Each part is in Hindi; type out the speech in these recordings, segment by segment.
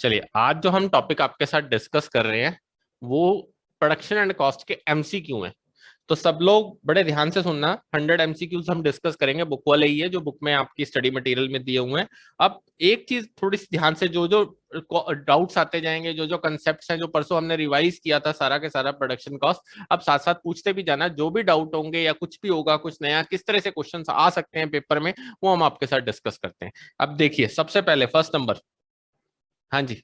चलिए, आज जो हम टॉपिक आपके साथ डिस्कस कर रहे हैं वो प्रोडक्शन एंड कॉस्ट के एमसीक्यू हैं। तो सब लोग बड़े ध्यान से सुनना। 100 एमसीक्यूज हम डिस्कस करेंगे, बुक वाले ही है जो बुक में आपकी स्टडी मटेरियल में दिए हुए हैं। अब एक चीज थोड़ी सी ध्यान से, जो जो डाउट्स आते जाएंगे, जो जो कंसेप्ट्स हैं जो परसों हमने रिवाइज किया था सारा के सारा प्रोडक्शन कॉस्ट, अब साथ साथ पूछते भी जाना। जो भी डाउट होंगे या कुछ भी होगा, कुछ नया किस तरह से क्वेश्चन आ सकते हैं पेपर में, वो हम आपके साथ डिस्कस करते हैं। अब देखिए, सबसे पहले फर्स्ट नंबर। हाँ जी,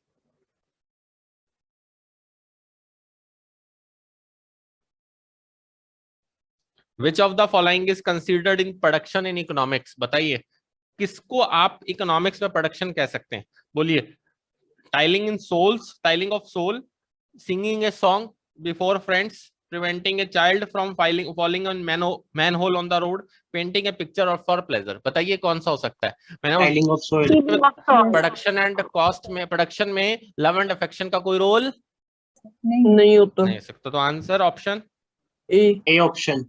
which of the following is considered in production in economics? बताइए, किसको आप इकोनॉमिक्स में प्रोडक्शन कह सकते हैं? बोलिए। Tilling in soils, tilling of soil, singing a song before friends, preventing a child from falling on manhole on the road, painting a picture और फॉर प्लेजर। बताइए कौन सा हो सकता है? मैंने tilling of soil. Production and cost में, प्रोडक्शन में लव एंड अफेक्शन का कोई रोल नहीं होता। नहीं सकता। तो आंसर ऑप्शन ए ऑप्शन।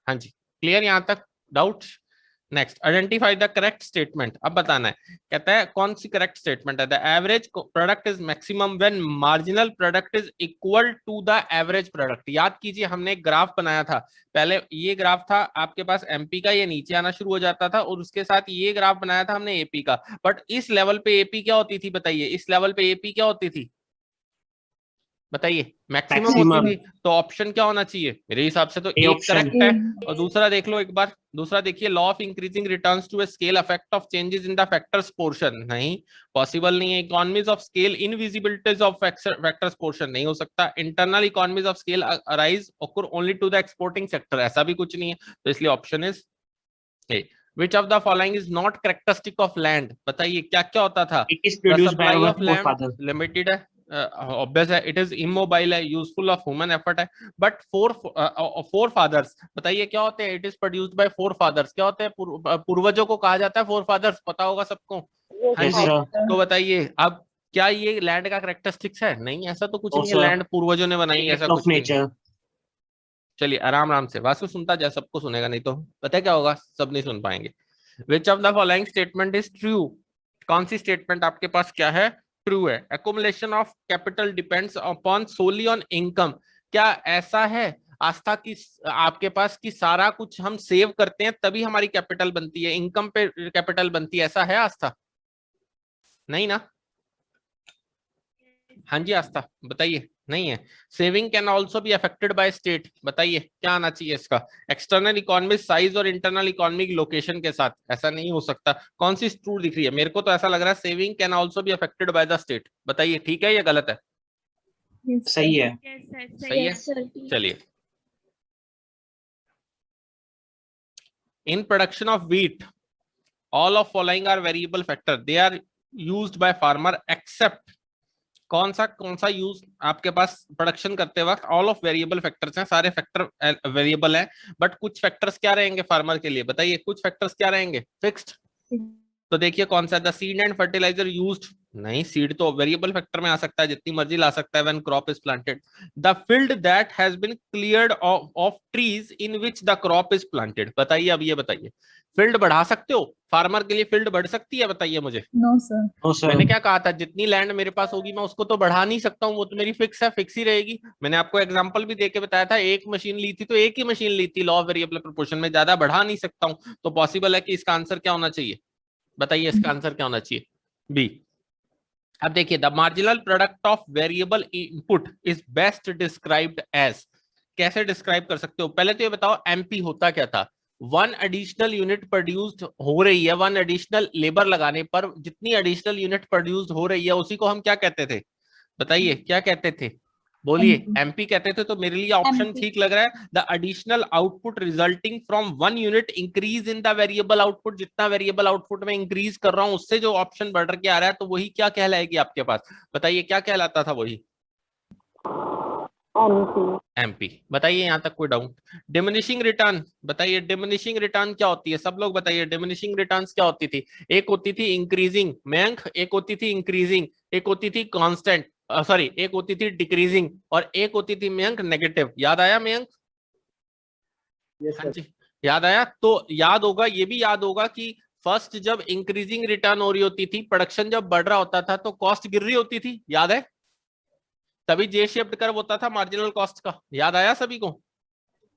हाँ जी, क्लियर यहाँ तक doubt? Next, identify the correct statement. अब बताना है, कहता है कौन सी करेक्ट स्टेटमेंट है? The average product is maximum when marginal product is equal to the average product. याद कीजिए, हमने एक ग्राफ बनाया था पहले। ये ग्राफ था आपके पास एमपी का, ये नीचे आना शुरू हो जाता था, और उसके साथ ये ग्राफ बनाया था हमने एपी का। बट इस लेवल पे एपी क्या होती थी? बताइए, इस लेवल पे एपी क्या होती थी? बताइए, मैक्सिमम होती थी। तो ऑप्शन क्या होना चाहिए मेरे हिसाब से? तो ए एक ऑप्शन। करेक्ट है। और दूसरा देख लो एक बार, दूसरा देखिए, law of increasing returns to a scale effect of changes in the factors portion. नहीं, पॉसिबल नहीं है। Economies of scale indivisibilities of factors portion नहीं हो सकता। Internal economies of scale arise occur only to the exporting sector, ऐसा भी कुछ नहीं है। तो इसलिए option is A. Which of the following is not characteristic of land? बताइए क्या क्या होता था? It is the produced by supply our of land forefather. Limited है, ऑब्वियस है। इट इज इमोबाइल है, यूजफुल ऑफ ह्यूमन एफर्ट है। बट फोर फादर्स, बताइए क्या होते हैं? It is produced by forefathers. क्या होते हैं? पूर्वजों को कहा जाता है फोर फादर्स, पता होगा सबको। हाँ यस जी, सर। तो बताइए अब, क्या ये लैंड का कैरेक्टरिस्टिक्स है? नहीं, ऐसा तो कुछ नो नहीं है। सर, लैंड पूर्वजों ने बनाई, ऐसा एक्ट ऑफ कुछ भी नहीं। नेचर। चलिए आराम आराम से, वास्तु सुनता जाए, सबको सुनेगा, नहीं तो पता है क्या होगा, सब नहीं सुन पाएंगे। Which of the following statement is true? कौन सी स्टेटमेंट आपके पास क्या है? ट्रू है। Accumulation of capital depends upon solely on income. क्या ऐसा है आस्था की आपके पास कि सारा कुछ हम सेव करते हैं तभी हमारी कैपिटल बनती है, इनकम पे कैपिटल बनती है? ऐसा है आस्था? नहीं ना? हाँ जी आस्था, बताइए। नहीं है। Saving can also be affected by state. बताइए क्या आना चाहिए इसका? एक्सटर्नल इकोनॉमिक साइज और इंटरनल इकोनॉमिक लोकेशन के साथ। ऐसा नहीं हो सकता। कौन सी ट्रू दिख रही है? मेरे को तो ऐसा लग रहा है saving can also be affected by the state. बताइए ठीक है या गलत है? सही है। सही है। चलिए, in production of wheat all of following are variable factor, they are used by farmer except. कौन सा यूज आपके पास प्रोडक्शन करते वक्त? ऑल ऑफ वेरिएबल फैक्टर्स हैं, सारे फैक्टर वेरिएबल हैं। बट कुछ फैक्टर्स क्या रहेंगे फार्मर के लिए? बताइए, कुछ फैक्टर्स क्या रहेंगे फिक्स्ड? तो देखिए कौन सा? The seed and fertiliser used. नहीं, सीड तो वेरिएबल फैक्टर में आ सकता है, जितनी मर्जी ला सकता है। When crop is planted, the field that has been cleared of trees in which the crop is planted. बताइए, अब ये बताइए, फील्ड बढ़ा सकते हो फार्मर के लिए? फील्ड बढ़ सकती है? बताइए मुझे। No sir. No sir. मैंने क्या कहा था? जितनी लैंड मेरे पास होगी मैं उसको तो बढ़ा नहीं सकता हूँ, वो तो मेरी फिक्स है, फिक्स ही रहेगी। मैंने आपको एग्जांपल भी देके बताया था, एक मशीन ली थी तो एक ही मशीन ली थी, लॉ ऑफ वेरिएबल प्रोपोर्शन में, ज्यादा बढ़ा नहीं सकता हूँ। तो पॉसिबल है कि इसका आंसर क्या होना चाहिए? बताइए इसका आंसर क्या होना चाहिए? बी। अब देखिए, the marginal product of variable input is best described as. कैसे डिस्क्राइब कर सकते हो? पहले तो ये बताओ, एमपी होता क्या था? वन एडिशनल यूनिट प्रोड्यूस्ड हो रही है, वन एडिशनल लेबर लगाने पर जितनी एडिशनल यूनिट प्रोड्यूस्ड हो रही है उसी को हम क्या कहते थे? बताइए क्या कहते थे? बोलिए। एमपी कहते थे। तो मेरे लिए ऑप्शन ठीक लग रहा है, the additional output resulting from one unit increase in the variable output. जितना वेरिएबल आउटपुट में इंक्रीज कर रहा हूं उससे जो ऑप्शन बढ़ के आ रहा है, तो वही क्या कहलाएगी आपके पास? बताइए क्या कहलाता था वही? एमपी। बताइए यहां तक कोई डाउट? डिमिनिशिंग रिटर्न, बताइए डिमिनिशिंग रिटर्न क्या होती है? सब लोग बताइए, डिमिनिशिंग रिटर्न्स क्या होती थी? एक होती थी इंक्रीजिंग मयंक, एक होती थी इंक्रीजिंग, एक होती थी कांस्टेंट, सॉरी एक होती थी डिक्रीजिंग, और एक होती थी मयंक नेगेटिव। याद आया मयंक? हाँ जी, याद आया। तो याद होगा, ये भी याद होगा कि फर्स्ट जब इंक्रीजिंग रिटर्न हो रही होती थी, प्रोडक्शन जब बढ़ रहा होता था तो कॉस्ट गिर रही होती थी, याद है? तभी जे शेप्ड कर्व होता था मार्जिनल कॉस्ट का, याद आया सभी को?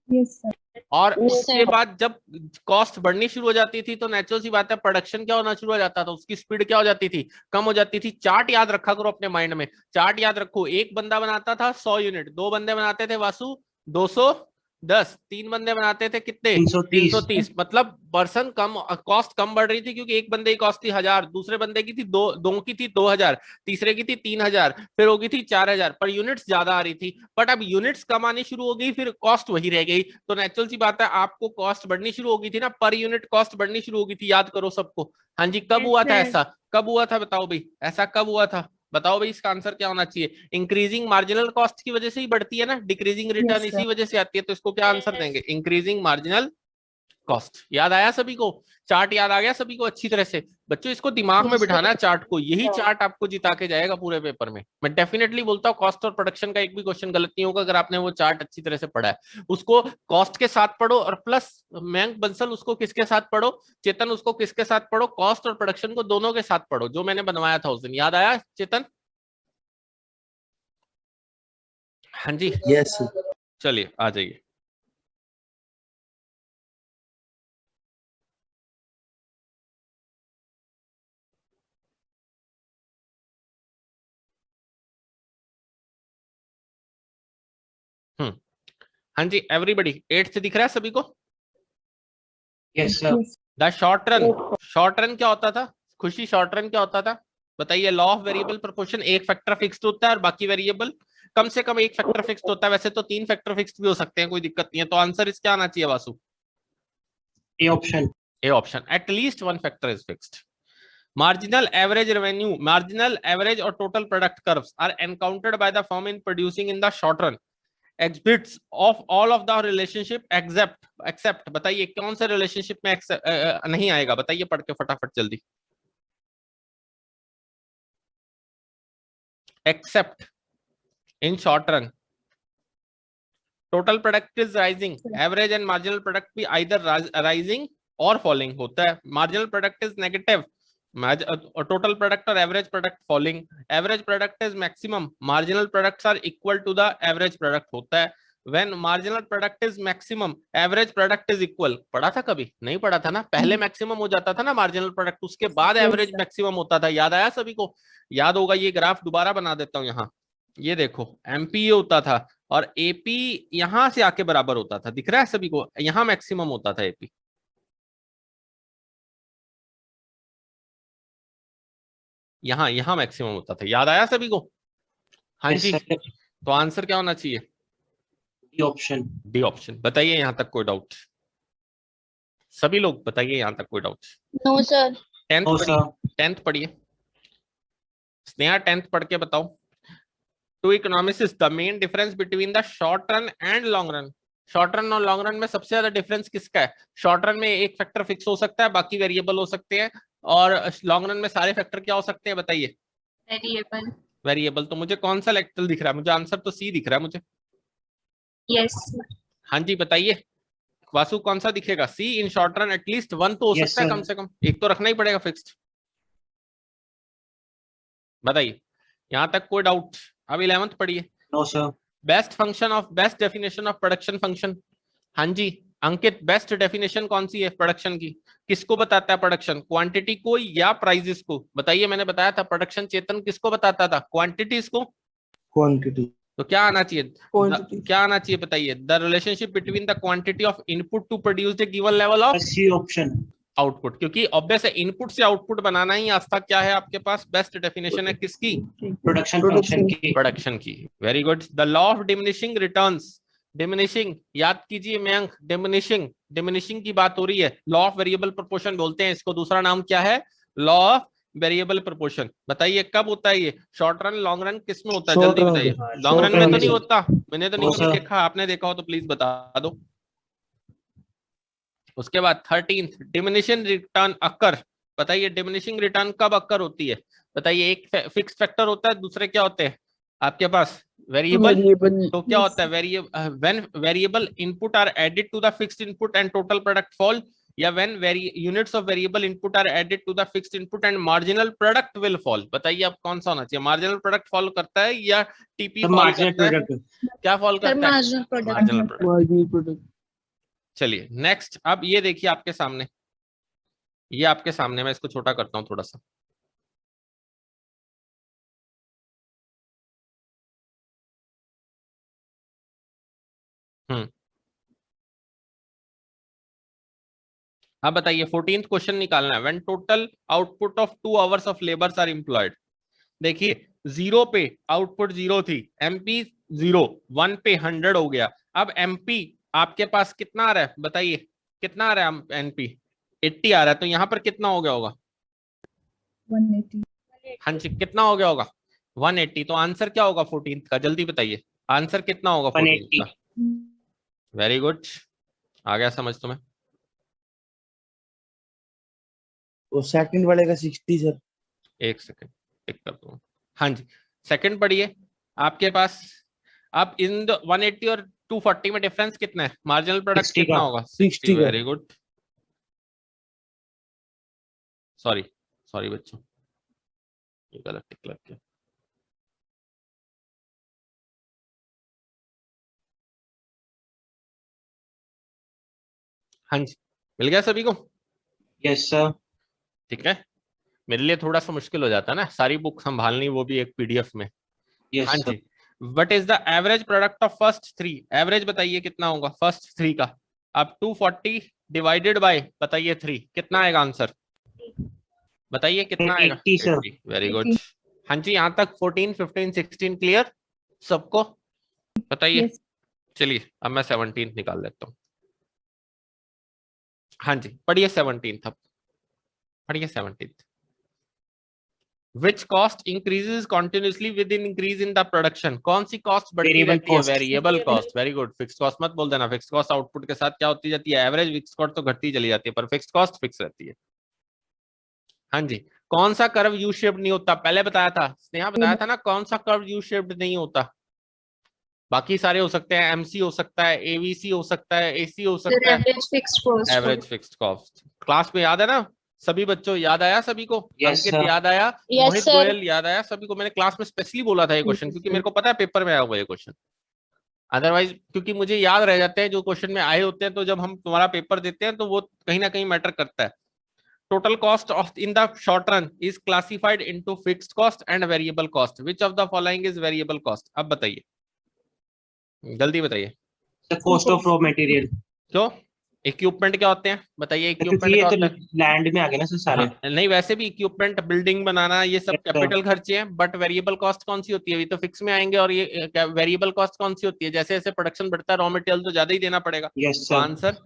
Yes sir. और उसके बाद जब कॉस्ट बढ़नी शुरू हो जाती थी तो नेचुरल सी बात है प्रोडक्शन क्या होना शुरू हो जाता था, उसकी स्पीड क्या हो जाती थी, कम हो जाती थी। चार्ट याद रखा करो अपने माइंड में, चार्ट याद रखो। एक बंदा बनाता था 100 यूनिट, दो बंदे बनाते थे वासु 210, तीन बंदे बनाते थे कितने, 330। मतलब पर्सन कम, कॉस्ट कम बढ़ रही थी क्योंकि एक बंदे की कॉस्ट थी 1000, दूसरे बंदे की थी दो की थी 2000, तीसरे की थी 3000, फिर होगी थी 4000, पर यूनिट्स ज्यादा आ रही थी। बट अब यूनिट्स कम आनी शुरू हो गई, फिर कॉस्ट वही रह गई। तो नेचुरल सी बात है आपको कॉस्ट बढ़नी शुरू हो गई थी ना, पर यूनिट कॉस्ट बढ़नी शुरू हो गई थी, याद करो सबको। हाँ जी, कब हुआ था ऐसा, कब हुआ था बताओ भाई, ऐसा कब हुआ था बताओ भाई, इसका आंसर क्या होना चाहिए? इंक्रीजिंग मार्जिनल कॉस्ट की वजह से ही बढ़ती है ना, डिक्रीजिंग रिटर्न Yes, इसी वजह से आती है। तो इसको क्या आंसर देंगे? Increasing marginal cost. याद आया सभी को? चार्ट याद आ गया सभी को अच्छी तरह से? बच्चों इसको दिमाग में बिठाना चार्ट को, यही चार्ट आपको जिता के जाएगा पूरे पेपर में। मैं डेफिनेटली बोलता हूँ कॉस्ट और प्रोडक्शन का एक भी क्वेश्चन गलत नहीं होगा अगर आपने वो चार्ट अच्छी तरह से पढ़ा है। उसको कॉस्ट के साथ पढ़ो, और प्लस मयंक बंसल उसको किसके साथ पढ़ो, चेतन उसको किसके साथ पढ़ो, कॉस्ट और प्रोडक्शन को दोनों के साथ पढ़ो, जो मैंने बनवाया था उस दिन। याद आया चेतन? हाँ जी, यस चलिए आ जाइए। हाँ जी एवरीबॉडी, 8th दिख रहा है सभी को? Yes sir. The short run, short run क्या होता था खुशी, शॉर्ट रन क्या होता था बताइए? लॉ ऑफ वेरिएबल प्रोपोर्शन, एक फैक्टर फिक्स्ड होता है और बाकी वेरिएबल, कम से कम एक फैक्टर फिक्स्ड होता है, वैसे तो 3 फैक्टर फिक्स्ड भी हो सकते हैं, कोई दिक्कत नहीं है। तो आंसर इसका आना चाहिए Vasu? A option. A option, at least one factor is fixed. Marginal average revenue, marginal average or total product curves are encountered by the firm in producing in the short run exhibits of all of the relationship except बताइए कौन से रिलेशनशिप में नहीं आएगा, बताइए पढ़ के फटाफट जल्दी। Except in short run total product is rising, average and marginal product भी either rising और falling होता है। marginal product is negative, total product or average product falling, average product is maximum, marginal products are equal to the average product होता है। when marginal product is maximum, average product is equal, पढ़ा था कभी? नहीं पढ़ा था ना, पहले मैक्सिमम हो जाता था ना मार्जिनल प्रोडक्ट, उसके बाद एवरेज मैक्सिमम होता था। याद आया सभी को? याद होगा, ये ग्राफ दोबारा बना देता हूँ यहाँ, ये देखो एमपी होता था और एपी यहां से आके बराबर होता था, दिख रहा है सभी को? यहां मैक्सिमम होता था एपी, यहां मैक्सिमम होता था। याद आया सभी को? हाँ जी, तो आंसर क्या होना चाहिए? D option. D option. बताइए यहां तक कोई डाउट? सभी लोग बताइए यहां तक कोई डाउट? No sir. 10th पढ़िए स्नेहा, 10th पढ़ के बताओ। To economics the main difference between the short run and long run, short run और लॉन्ग रन में सबसे ज्यादा डिफरेंस किसका है? शॉर्ट रन में एक फैक्टर फिक्स हो सकता है, बाकी वेरिएबल हो सकते हैं, और लॉन्ग रन में सारे फैक्टर क्या हो सकते हैं बताइए? वेरिएबल। वेरिएबल। तो मुझे कौन सा लेक्चर दिख रहा है? मुझे आंसर तो सी दिख रहा है मुझे। यस। हाँ जी बताइए वासु, कौन सा दिखेगा? C in short run at least one तो हो Yes, सकता है, sir. कम से कम एक तो रखना ही पड़ेगा फिक्स्ड। बताइए यहां तक कोई डाउट? अब 11th पढ़िए। No sir. Best function of, best definition of production function. हाँ जी अंकित, बेस्ट डेफिनेशन कौन सी है प्रोडक्शन की? किसको बताता है प्रोडक्शन? क्वांटिटी को या प्राइजेस को? बताइए, मैंने बताया था प्रोडक्शन चेतन किसको बताता था? क्वांटिटीज को। क्वांटिटी। तो क्या आना चाहिए? क्या आना चाहिए बताइए? The relationship between the quantity of input to produce a given level of C option. Output, क्योंकि ऑब्वियस है इनपुट से आउटपुट बनाना ही आस्था क्या है आपके पास? बेस्ट डेफिनेशन है किसकी? प्रोडक्शन फंक्शन की। प्रोडक्शन की। Very good. The law of diminishing returns, diminishing याद कीजिए मयंक, डिमिनिशिंग, डिमिनिशिंग की बात हो रही है। लॉ ऑफ वेरिएबल प्रोपोर्शन बोलते हैं इसको, दूसरा नाम क्या है? Law of variable proportion. बताइए कब होता है ये? शॉर्ट रन, लॉन्ग रन, किस में होता है? जल्दी बताइए। लॉन्ग रन में तो नहीं होता, मैंने तो नहीं देखा, आपने देखा हो तो प्लीज बता दो। उसके बाद 13th डिमिनिशिंग रिटर्न अकर। बताइए डिमिनिशिंग रिटर्न कब अकर होती है? बताइए, एक फिक्स फैक्टर होता है, दूसरे क्या होते हैं आपके पास? वेरिएबल। तो क्या होता है? Variable when variable input are added to the fixed input and total product fall, या when units of variable input are added to the fixed input and marginal product will fall. बताइए अब कौन सा होना चाहिए, मार्जिनल प्रोडक्ट फॉल करता है या टीपी फॉल मार्जिनल करता है? प्रोडक्ट। क्या फॉल सर करता है? Marginal product. Marginal product. Marginal product. चलिए नेक्स्ट, अब ये देखिए आपके सामने, ये आपके सामने, मैं इसको छोटा करता हूं थोड़ा सा। अब बताइए 14th क्वेश्चन निकालना है। When total output of 2 hours of labours are employed. देखिए 0 पे आउटपुट 0 थी, एमपी 0, 1 पे 100 हो गया। अब एमपी आपके पास कितना आ रहा है, बताइए कितना आ रहा है? एनपी 80 आ रहा है, तो यहाँ पर कितना हो गया होगा? 180. हाँ जी, कितना हो गया होगा? 180। तो आंसर क्या होगा 14th का, जल्दी बताइए आंसर कितना होगा 14th का? वेरी गुड, आ गया समझ तुम्हें। वो सेकंड वाले का 60 सर। एक सेकंड टिक कर दूं। हाँ जी, सेकंड पढ़िए आपके पास। अब इन 180 और 240 में डिफरेंस कितना है? मार्जिनल प्रोडक्ट 60 कितना का। होगा? 60 का। वेरी गुड, सॉरी सॉरी बच्चों, ये गलत टिक लग गया। हाँ जी, मिल गया सभी को? Yes sir. ठीक है, मेरे लिए थोड़ा सा मुश्किल हो जाता है ना सारी बुक संभालनी, वो भी एक पीडीएफ में। यस हाँ सर। जी, what is the average product of first 3? Average बताइए कितना होगा फर्स्ट 3 का। अब 240 डिवाइडेड बाय बताइए 3, कितना आएगा आंसर? बताइए कितना आएगा? 80 सर। Very good. हाँ जी, यहाँ तक 14, 15, 16 क्लियर सबको? बताइए। Yes. चलिए अब मैं 17 निकाल लेता हूँ। हाँ जी, पढ़िए 17, अब पढ़िए 17। Which cost increases continuously with an increase in the production? कौन सी कॉस्ट बढ़ती Variable रहती है? cost. Variable cost. Very good, fix cost मत बोल देना, फिक्स कॉस्ट आउटपुट के साथ क्या होती जाती है? एवरेज फिक्स कॉस्ट तो घटती चली जाती है, पर फिक्स कॉस्ट फिक्स रहती है। हाँ जी, कौन सा कर्व यू शेप्ड नहीं होता? पहले बताया था, स्नेहा बताया था ना, कौन सा कर्व यू शेप्ड नहीं होता? बाकी सारे हो सकते हैं, एमसी हो सकता है, एवीसी हो सकता है, एसी हो सकता है। Average fixed cost. Average fixed cost class में याद है ना सभी बच्चों? याद आया सभी को? Yes, अंकित sir. याद आया? Yes, मोहित sir. गोयल याद आया सभी को? मैंने क्लास में स्पेशली बोला था ये क्वेश्चन, क्योंकि मेरे को पता है पेपर में आया हुआ ये क्वेश्चन। अदरवाइज क्योंकि मुझे याद रह जाते हैं जो क्वेश्चन में आए होते हैं, तो जब हम तुम्हारा पेपर देते हैं तो वो कहीं ना कहीं मैटर करता है। Total cost of in the short run is classified into fixed cost and variable cost. Which of the following is variable cost? अब बताइए, जल्दी बताइए। The cost of raw material. क्यों? इक्विपमेंट क्या होते हैं? बताइए इक्विपमेंट क्योंकि ये क्या तो होता है? लैंड में आ गए ना सर सारे। हाँ, नहीं वैसे भी इक्विपमेंट, बिल्डिंग बनाना, ये सब Yes, sir. कैपिटल खर्चे हैं, बट वेरिएबल कॉस्ट कौन सी होती है? ये तो फिक्स में आएंगे। और ये वेरिएबल कॉस्ट कौन सी होती है? जैसे जैसे प्रोडक्शन बढ़ता है रॉ मटेरियल तो ज्यादा ही देना पड़ेगा। यस तो sir. Answer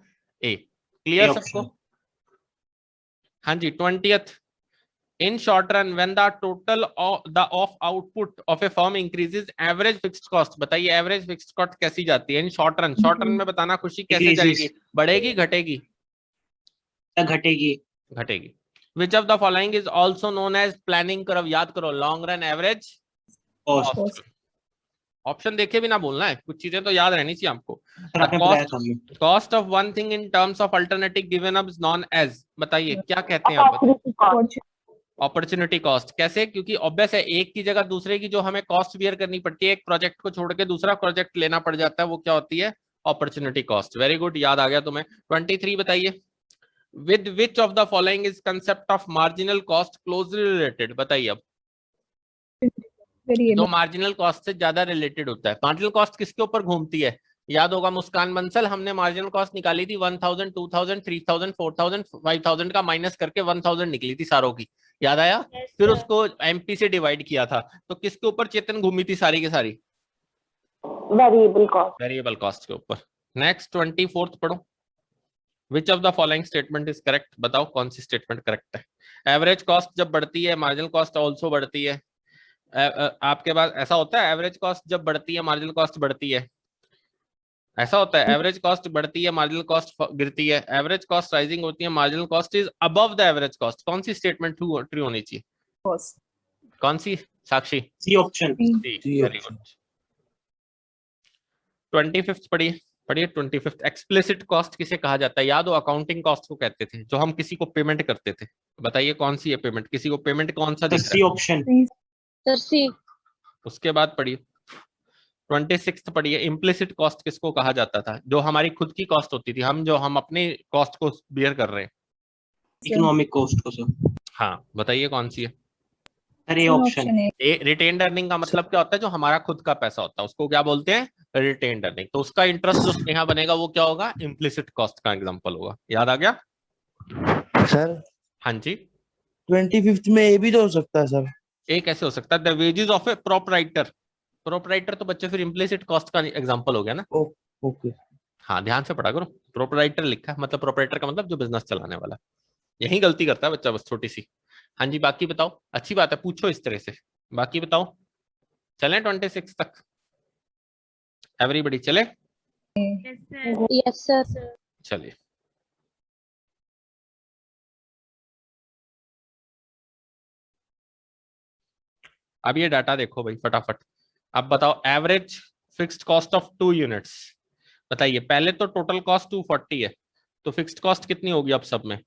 A. Clear A सबको? option. हाँ जी, 20th। In short run, when the total of output of a firm increases, average fixed cost। बताइए average fixed cost कैसी जाती है इन शॉर्ट रन? शॉर्ट रन में बताना खुशी कैसे Decreases. जाएगी? बढ़ेगी घटेगी? घटेगी। घटेगी। Which of the following is also known as planning curve? याद करो, long run average cost. Cost. Option देखे भी ना बोलना है, कुछ चीजें तो याद रहनी चाहिए आपको। सर आपने बताया था हमें। Cost of one thing in terms of alternative given up is known as. बताइए क्या कहते हैं आप? Opportunity cost. कैसे? क्योंकि ऑब्वियस है, एक की जगह दूसरे की जो हमें कॉस्ट बियर करनी पड़ती है, एक प्रोजेक्ट को छोड़ के दूसरा प्रोजेक्ट लेना पड़ जाता है, वो क्या होती है? Opportunity cost. वेरी गुड, याद आ गया तुम्हें। 23 बताइए। With which of the following is concept of marginal cost closely related? बताइए अब। Variable. तो मार्जिनल कॉस्ट से ज्यादा रिलेटेड होता है। मार्जिनल कॉस्ट किसके ऊपर घूमती है? याद होगा मुस्कान बंसल, हमने मार्जिनल कॉस्ट निकाली थी 1000, 2000, 3000, 4000, 5000 का माइनस करके 1000 निकली थी सारों की। याद आया? Yes, फिर sir. उसको एमपी से डिवाइड किया था। तो किसके ऊपर चेतन घूमी थी सारी की सारी? Variable cost. वेरिएबल कॉस्ट के ऊपर। नेक्स्ट 24th पढ़ो। विच of the following statement is correct? बताओ कौन सी स्टेटमेंट करेक्ट है? एवरेज कॉस्ट जब बढ़ती है मार्जिनल कॉस्ट ऑल्सो बढ़ती है। आपके पास ऐसा होता है, एवरेज कॉस्ट जब बढ़ती है मार्जिनल कॉस्ट बढ़ती है, ऐसा होता है? एवरेज कॉस्ट बढ़ती है मार्जिनल कॉस्ट गिरती है, एवरेज कॉस्ट राइजिंग होती है, marginal cost is above the average cost. कौन सी स्टेटमेंट ट्रू होनी चाहिए? Cost. कौन सी Sakshi? C option. Very good. 25th पढ़िए। पढ़िए 25th। एक्सप्लिसिट कॉस्ट किसे कहा जाता है? याद हो, अकाउंटिंग कॉस्ट को कहते थे, जो हम किसी को पेमेंट करते थे। बताइए कौन सी है पेमेंट? किसी को पेमेंट कौन सा दिख सी रहा है? ऑप्शन। सर सी। उसके बाद पढ़िए 26th पढ़िए, इम्प्लिसिट कॉस्ट किसको कहा जाता था? जो हमारी खुद की कॉस्ट होती थी, हम अपने कॉस्ट को बियर कर रहे हैं। इकोनॉमिक कॉस्ट को सर। हाँ बताइए कौन सी है? सर ये ऑप्शन। रिटेन्ड अर्निंग का मतलब क्या होता है? जो हमारा खुद का पैसा होता है उसको क्या बोलते हैं? Retained earning. तो उसका इंटरेस्ट जो स्नेहा बनेगा वो क्या होगा? इम्प्लिसिट कॉस्ट का एग्जांपल होगा। याद आ गया? सर हाँ जी। 25th में ये भी तो हो सकता है सर। एक कैसे हो सकता है? The wages of A proprietor. Proprietor तो बच्चे फिर इम्प्लिसिट कॉस्ट का एग्जांपल हो गया ना। ओके। हाँ ध्यान से पढ़ा करो। प्रोपराइटर लिखा है, मतलब प्रोपराइटर का मतलब जो बिजनेस चलाने वाला। यही गलती करता है बच्चा, बस छोटी सी। हाँ जी बाकी बताओ। अच्छी बात है, पूछो इस तरह से। बाकी बताओ, चलें 26 तक? एवरीबॉडी चले? Yes sir. चलिए। अब ये डाटा देखो भाई फटाफट। अब बताओ average fixed cost of 2 units. बताइए, पहले तो टोटल कॉस्ट 240 है, तो फिक्स्ड कॉस्ट कितनी होगी अब सब में?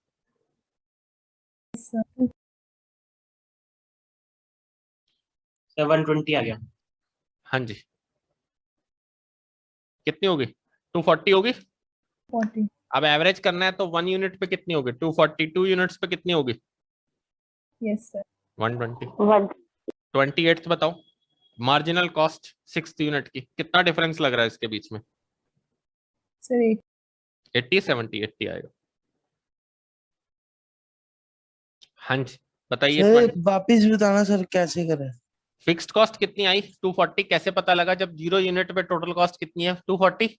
720 आ गया। हाँ जी, कितनी होगी? 240 होगी। 40. अब एवरेज करना है तो 1 यूनिट पे कितनी होगी? 240। 2 यूनिट्स पे कितनी होगी? Yes sir. 120। 28th बताओ, मार्जिनल कॉस्ट 6th यूनिट की, कितना डिफरेंस लग रहा है इसके बीच में? Sir 80 70 80 आएगा। हाँ जी बताइए। सर वापिस बताना सर, कैसे करें? फिक्स्ड कॉस्ट कितनी आई? 240। कैसे पता लगा जब 0 यूनिट पे टोटल कॉस्ट कितनी है? 240।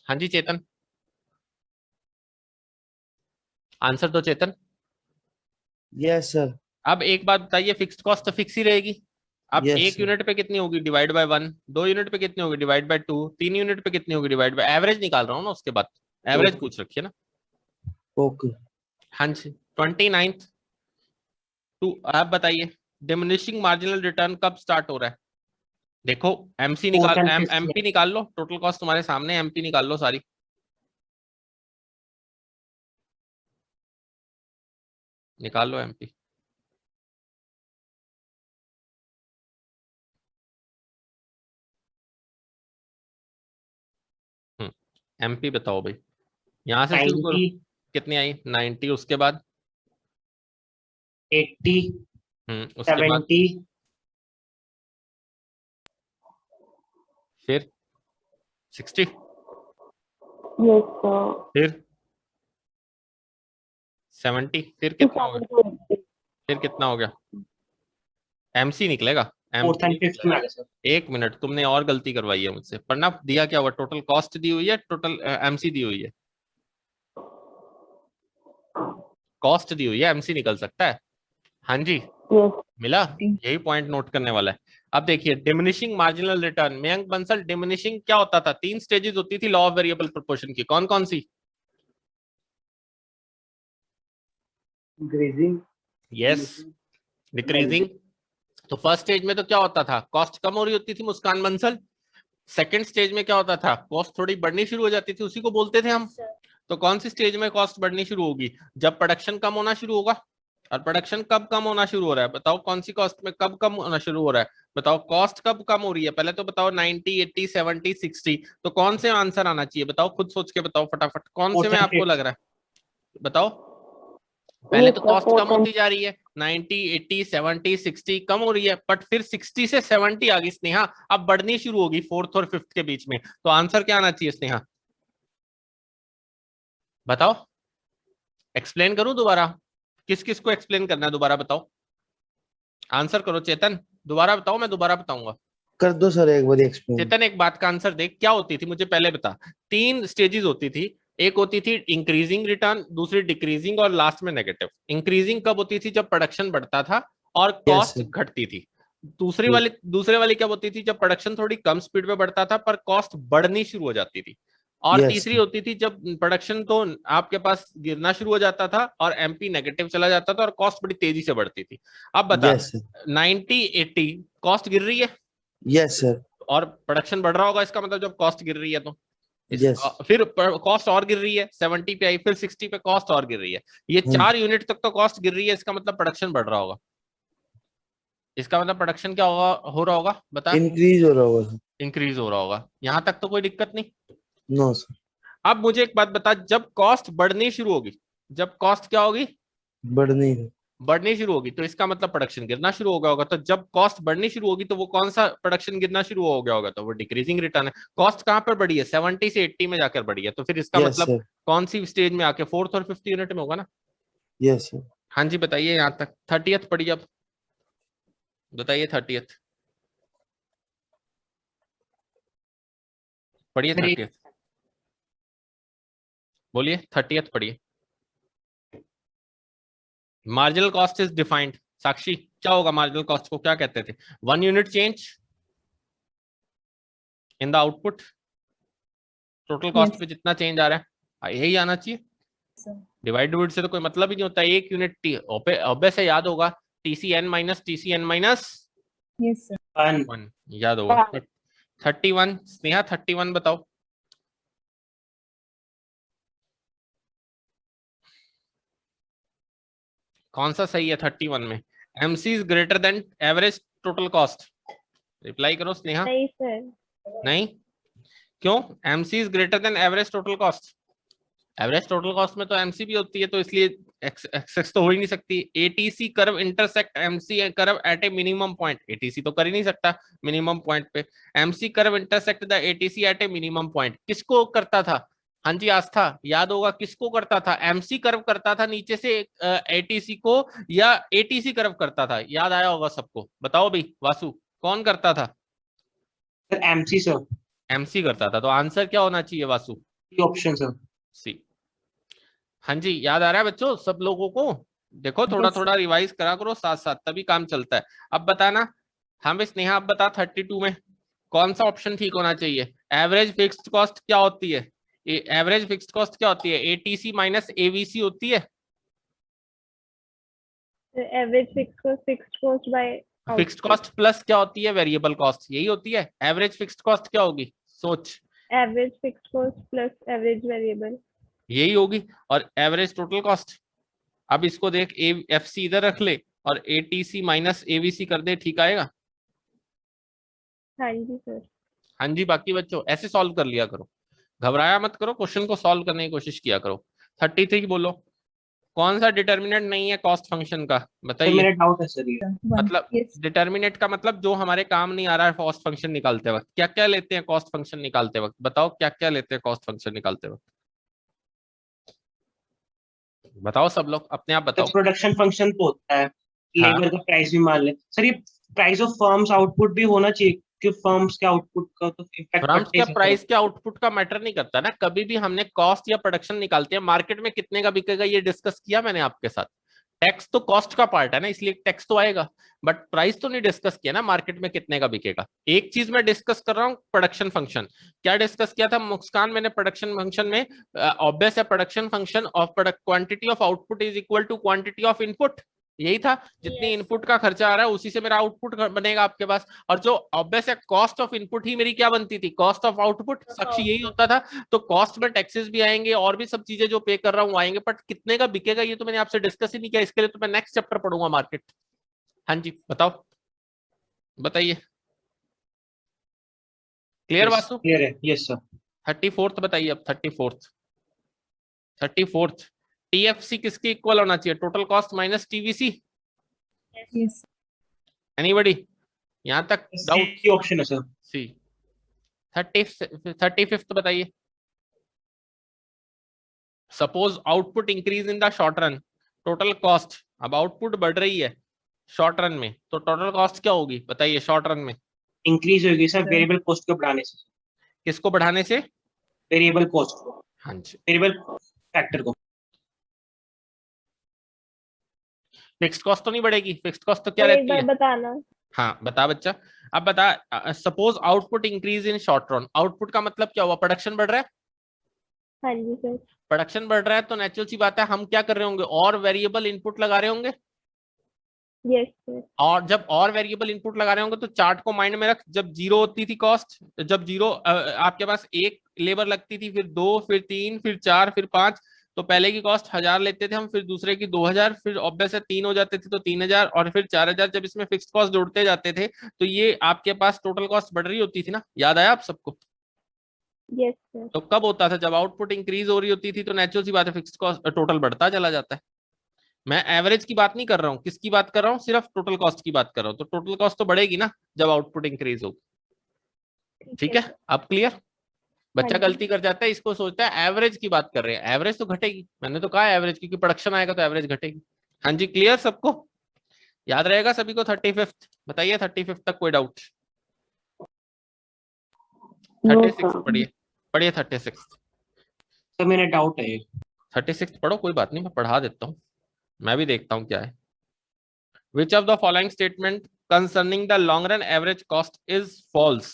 हाँ जी चेतन, आंसर दो चेतन। Yes sir. अब एक बात बताइए, फिक्स्ड कॉस्ट तो फिक्स ही रहेगी। अब Yes, 1 sir. यूनिट पे कितनी होगी? Divide by 1। 2 यूनिट पे कितनी होगी? Divide by 2। 3 यूनिट पे कितनी होगी? डिवाइड बाय, एवरेज निकाल रहा हूँ ना उसके बाद, एवरेज पूछ रखिए ना। ओके। हाँ जी 29th। टू आप बताइए, डिमिनिशिंग मार्जिनल रिटर्न कब स्टार्ट हो रहा है? देखो एमसी निकाल, 4th and 5th एमपी निकाल लो। टोटल कॉस्ट तुम्हारे सामने, एमपी निकाल लो सारी। निकाल लो एमपी। एमपी बताओ भाई, यहां से शुरू करो। 90, कितनी आई? 90। उसके बाद 80, उसके बाद 70, फिर 60, यस सर। फिर 70, फिर कितना हो गया? फिर कितना हो गया? एमसी निकलेगा। 4th and 5th में आ गया सर। 1 मिनट, तुमने और गलती करवाई है मुझसे। पढ़ना दिया क्या हुआ? टोटल कॉस्ट दी हुई है, टोटल एमसी दी हुई है। कॉस्ट दी हुई है, एमसी निकल सकता है। हाँ जी यस। मिला। यही पॉइंट नोट करने वाला है। अब देखिए diminishing marginal return, Mayank Bansal, diminishing क्या होता था? 3 स्टेजेस होती थी लॉ ऑफ वेरिएबल प्रोपोर्शन की। कौन कौन सी? इंक्रीजिंग। Yes, decreasing. तो फर्स्ट स्टेज में तो क्या होता था? कॉस्ट कम हो रही होती थी मुस्कान बंसल। सेकंड स्टेज में क्या होता था? कॉस्ट थोड़ी बढ़नी शुरू हो जाती थी, उसी को बोलते थे हम। तो कौन सी स्टेज में कॉस्ट बढ़नी शुरू होगी? जब प्रोडक्शन कम होना शुरू होगा। और प्रोडक्शन कब कम होना शुरू हो रहा है? बताओ कौन सी कॉस्ट में कब कम होना शुरू हो रहा है? बताओ कॉस्ट कब कम हो रही है? पहले तो बताओ 90 80 70 60। तो कौन से आंसर आना चाहिए? बताओ, खुद सोच के बताओ फटाफट, कौन से में आपको लग रहा है? बताओ। पहले तो कॉस्ट कम होती जा रही है, 90 80 70 60 कम हो रही है, बट फिर 60 से 70 आ गई स्नेहा, अब बढ़नी शुरू होगी 4th और 5th के बीच में। तो आंसर क्या आना चाहिए स्नेहा? बताओ, एक्सप्लेन करूं दोबारा? किस किस को एक्सप्लेन करना है दोबारा बताओ? आंसर करो चेतन, दोबारा बताओ, मैं दोबारा बताऊंगा। कर दो सर एक बार एक्सप्लेन। चेतन एक बात का आंसर देख, क्या होती थी मुझे पहले बता। 3 स्टेजेस होती थी। एक होती थी इंक्रीजिंग रिटर्न, दूसरी डिक्रीजिंग, और लास्ट में नेगेटिव। इंक्रीजिंग कब होती थी? जब प्रोडक्शन बढ़ता था और कॉस्ट sir. घटती थी। दूसरे वाली क्या होती थी? जब प्रोडक्शन थोड़ी कम स्पीड में बढ़ता था पर कॉस्ट बढ़नी शुरू हो जाती थी। और Yes, तीसरी sir. होती थी जब प्रोडक्शन तो आपके पास गिरना शुरू हो जाता था और एमपी नेगेटिव चला जाता था और कॉस्ट बड़ी तेजी से बढ़ती थी। अब बता, Yes, sir. 90 80 कॉस्ट गिर रही है Yes, sir. और प्रोडक्शन बढ़ रहा होगा, इसका मतलब जब कॉस्ट गिर रही है तो Yes. फिर कॉस्ट और गिर रही है, 70 पे आई, फिर 60 पे कॉस्ट और गिर रही है, ये 4 यूनिट तक तो कॉस्ट गिर रही है, इसका मतलब प्रोडक्शन बढ़ रहा होगा। इसका मतलब प्रोडक्शन क्या होगा, हो रहा होगा, बता। इंक्रीज हो रहा होगा सर। इंक्रीज हो रहा होगा, यहां तक तो कोई दिक्कत नहीं। No sir. अब मुझे एक बात बता, जब कॉस्ट बढ़नी शुरू होगी, जब कॉस्ट क्या होगी, बढ़नी है। बढ़नी शुरू होगी, तो इसका मतलब प्रोडक्शन गिरना शुरू हो गया होगा। तो जब कॉस्ट बढ़नी शुरू होगी तो वो कौन सा प्रोडक्शन गिरना शुरू हो गया होगा, तो वो डिक्रीजिंग रिटर्न है। कॉस्ट कहां पर बढ़ी है, 70 से 80 में जाकर बढ़ी है, तो फिर इसका यस मतलब सर। कौन सी स्टेज में आके, 4th और 5th यूनिट में होगा ना। Yes sir. हाँ जी बताइए, यहाँ तक 30th पढ़िए, अब बताइए 30th पढ़िए, 30th बोलिए, 30th पढ़िए। मार्जिनल कॉस्ट इज डिफाइंड, साक्षी क्या होगा, मार्जिनल कॉस्ट को क्या कहते थे, 1 unit change in the output, total cost Yes. पे जितना चेंज आ रहा है यही आना चाहिए। Sir. डिवाइड डिवाइड से तो कोई मतलब ही नहीं होता, 1 यूनिट ऑब्वियस है, याद होगा, TCN minus TCN minus Yes, sir. 1, याद होगा। 31 स्नेहा, 31 बताओ। कौन सा सही है 31 में, MC is greater than average total cost, reply करो स्नेहा। नहीं सर। नहीं, क्यों, MC is greater than average total cost, average total cost में तो MC भी होती है, तो इसलिए एक्सेस तो हो ही नहीं सकती। ATC curve intersect MC curve at a minimum point, ATC तो कर ही नहीं सकता मिनिमम पॉइंट पे, MC curve intersect the ATC at a minimum point, किसको करता था, हाँ जी आस्था याद होगा, किसको करता था, MC कर्व करता था नीचे से ATC को, या ATC कर्व करता था, याद आया होगा सबको, बताओ भाई वासु, कौन करता था, सर MC सर। MC करता था, तो आंसर क्या होना चाहिए वासु, ऑप्शन सर। सी। हाँ जी याद आ रहा है बच्चों सब लोगों को, देखो थोड़ा Yes, थोड़ा रिवाइज करा करो साथ साथ, तभी काम चलता है। अब बताना, हाँ भाई स्नेहा अब बता, 32 में कौन सा ऑप्शन ठीक होना चाहिए, एवरेज फिक्स्ड कॉस्ट क्या होती है, एवरेज फिक्स्ड कॉस्ट क्या होती है, ATC माइनस AVC होती है, average fixed cost by fixed cost plus क्या होती है, वेरिएबल कॉस्ट, यही होती है, एवरेज फिक्स्ड कॉस्ट क्या होगी, सोच, average fixed cost plus average variable, यही होगी, और एवरेज टोटल कॉस्ट। अब इसको देख, FC इधर रख ले और ATC माइनस AVC कर दे, ठीक आएगा। हाँ जी सर। हाँ जी बाकी बच्चों ऐसे सॉल्व कर लिया करो, घबराया मत करो, क्वेश्चन को सॉल्व करने की कोशिश किया करो। 33 बोलो, कौन सा डिटर्मिनेंट नहीं है कॉस्ट फंक्शन का, सर बताइए। मेरा डाउट है सर ये। Sir. One. मतलब Yes. डिटर्मिनेंट का मतलब जो हमारे काम नहीं आ रहा है कॉस्ट फंक्शन निकालते वक्त, क्या क्या लेते हैं कॉस्ट फंक्शन निकालते वक्त, बताओ क्या क्या लेते हैं कॉस्ट फंक्शन निकालते वक्त, बताओ सब लोग अपने आप बताओ। प्रोडक्शन फंक्शन तो होता है, हाँ। लेबर का प्राइस भी मान ले सर, ये प्राइस ऑफ फर्म्स आउटपुट भी होना चाहिए कि फर्म्स के आउटपुट का तो इम्पैक्ट फर्म्स पड़ता के है प्राइस के आउटपुट का मैटर नहीं करता ना, कभी भी हमने कॉस्ट या प्रोडक्शन निकालते हैं, मार्केट में कितने का बिकेगा ये डिस्कस किया मैंने आपके साथ, टैक्स तो कॉस्ट का पार्ट है ना, इसलिए टैक्स तो आएगा, बट प्राइस तो नहीं डिस्कस किया ना मार्केट में कितने का बिकेगा। एक चीज मैं डिस्कस कर रहा हूँ, प्रोडक्शन फंक्शन, क्या डिस्कस किया था मुस्कान मैंने प्रोडक्शन फंक्शन में, ऑब्वियस है production function of quantity of output is equal to quantity of input, यही था, जितनी इनपुट का खर्चा आ रहा है उसी से मेरा आउटपुट बनेगा आपके पास, और जो ऑब्वियस है कॉस्ट ऑफ इनपुट ही मेरी क्या बनती थी, कॉस्ट ऑफ आउटपुट, साक्षी यही होता था। तो कॉस्ट में टैक्सेस भी आएंगे और भी सब चीजें जो पे कर रहा हूँ आएंगे, बट कितने का बिकेगा ये तो मैंने आपसे डिस्कस ही नहीं किया, इसके लिए तो मैं नेक्स्ट चैप्टर पढ़ूंगा मार्केट। हाँ जी बताओ, बताइए, क्लियर वासु, क्लियर है। Yes sir. 34th बताइए अब, 34th TFC किसके इक्वल होना चाहिए, total cost minus TVC, Yes. Anybody यहां तक डाउट, सी ऑप्शन है सर। सी। 35th बताइए, suppose output increase in the short run, total cost, अब आउटपुट बढ़ रही है शॉर्ट रन में, तो टोटल कॉस्ट क्या होगी बताइए शॉर्ट रन में, इंक्रीज होगी सर वेरिएबल कॉस्ट को बढ़ाने से, किसको बढ़ाने से, वेरिएबल कॉस्ट को, हाँ जी वेरिएबल फैक्टर को। फिक्स्ड कॉस्ट तो नहीं बढ़ेगी, फिक्स्ड कॉस्ट तो क्या एक रहती बार है, बताना। हाँ बता बच्चा, अब बता, suppose output increase in short run, output का मतलब क्या हुआ, प्रोडक्शन बढ़ रहा है, हाँ जी सर। प्रोडक्शन बढ़ रहा है तो नेचुरल सी बात है हम क्या कर रहे होंगे, और वेरिएबल इनपुट लगा रहे होंगे, Yes, sir. और जब और वेरिएबल इनपुट लगा रहे होंगे तो चार्ट को माइंड में रख, जब जीरो होती थी कॉस्ट, जब जीरो आपके पास एक लेबर लगती थी, फिर 2, फिर 3, फिर 4, फिर 5, तो पहले की कॉस्ट 1000 लेते थे हम, फिर दूसरे की 2000, फिर ऑब्वियस है 3 हो जाते थे तो 3000, और फिर 4000। जब इसमें फिक्स्ड कॉस्ट जोड़ते जाते थे तो ये आपके पास टोटल कॉस्ट बढ़ रही होती थी ना, याद आया आप सबको? Yes, sir. तो कब होता था? जब आउटपुट इंक्रीज हो रही होती थी तो नेचुरल सी बात है फिक्स्ड कॉस्ट टोटल बढ़ता चला जाता है। मैं एवरेज की बात नहीं कर रहा हूँ, किसकी बात कर रहा हूँ? सिर्फ टोटल कॉस्ट की बात कर रहा हूँ। तो टोटल कॉस्ट तो बढ़ेगी ना जब आउटपुट इंक्रीज होगी। ठीक है, अब क्लियर? बच्चा हाँ जी। गलती कर जाता है, इसको सोचता है एवरेज की बात कर रहे हैं, एवरेज तो घटेगी। मैंने तो कहा एवरेज, क्योंकि प्रोडक्शन आएगा तो एवरेज घटेगी। हाँ जी, क्लियर सबको? याद रहेगा सभी को 35th? बताइए 35th तक कोई डाउट? 36 पढ़िए, पढ़िए 36। तो मेरा डाउट है 36 पढ़ो, कोई बात नहीं, मैं पढ़ा देता हूँ, मैं भी देखता हूँ क्या है। Which of the following statement concerning the long run average cost is false?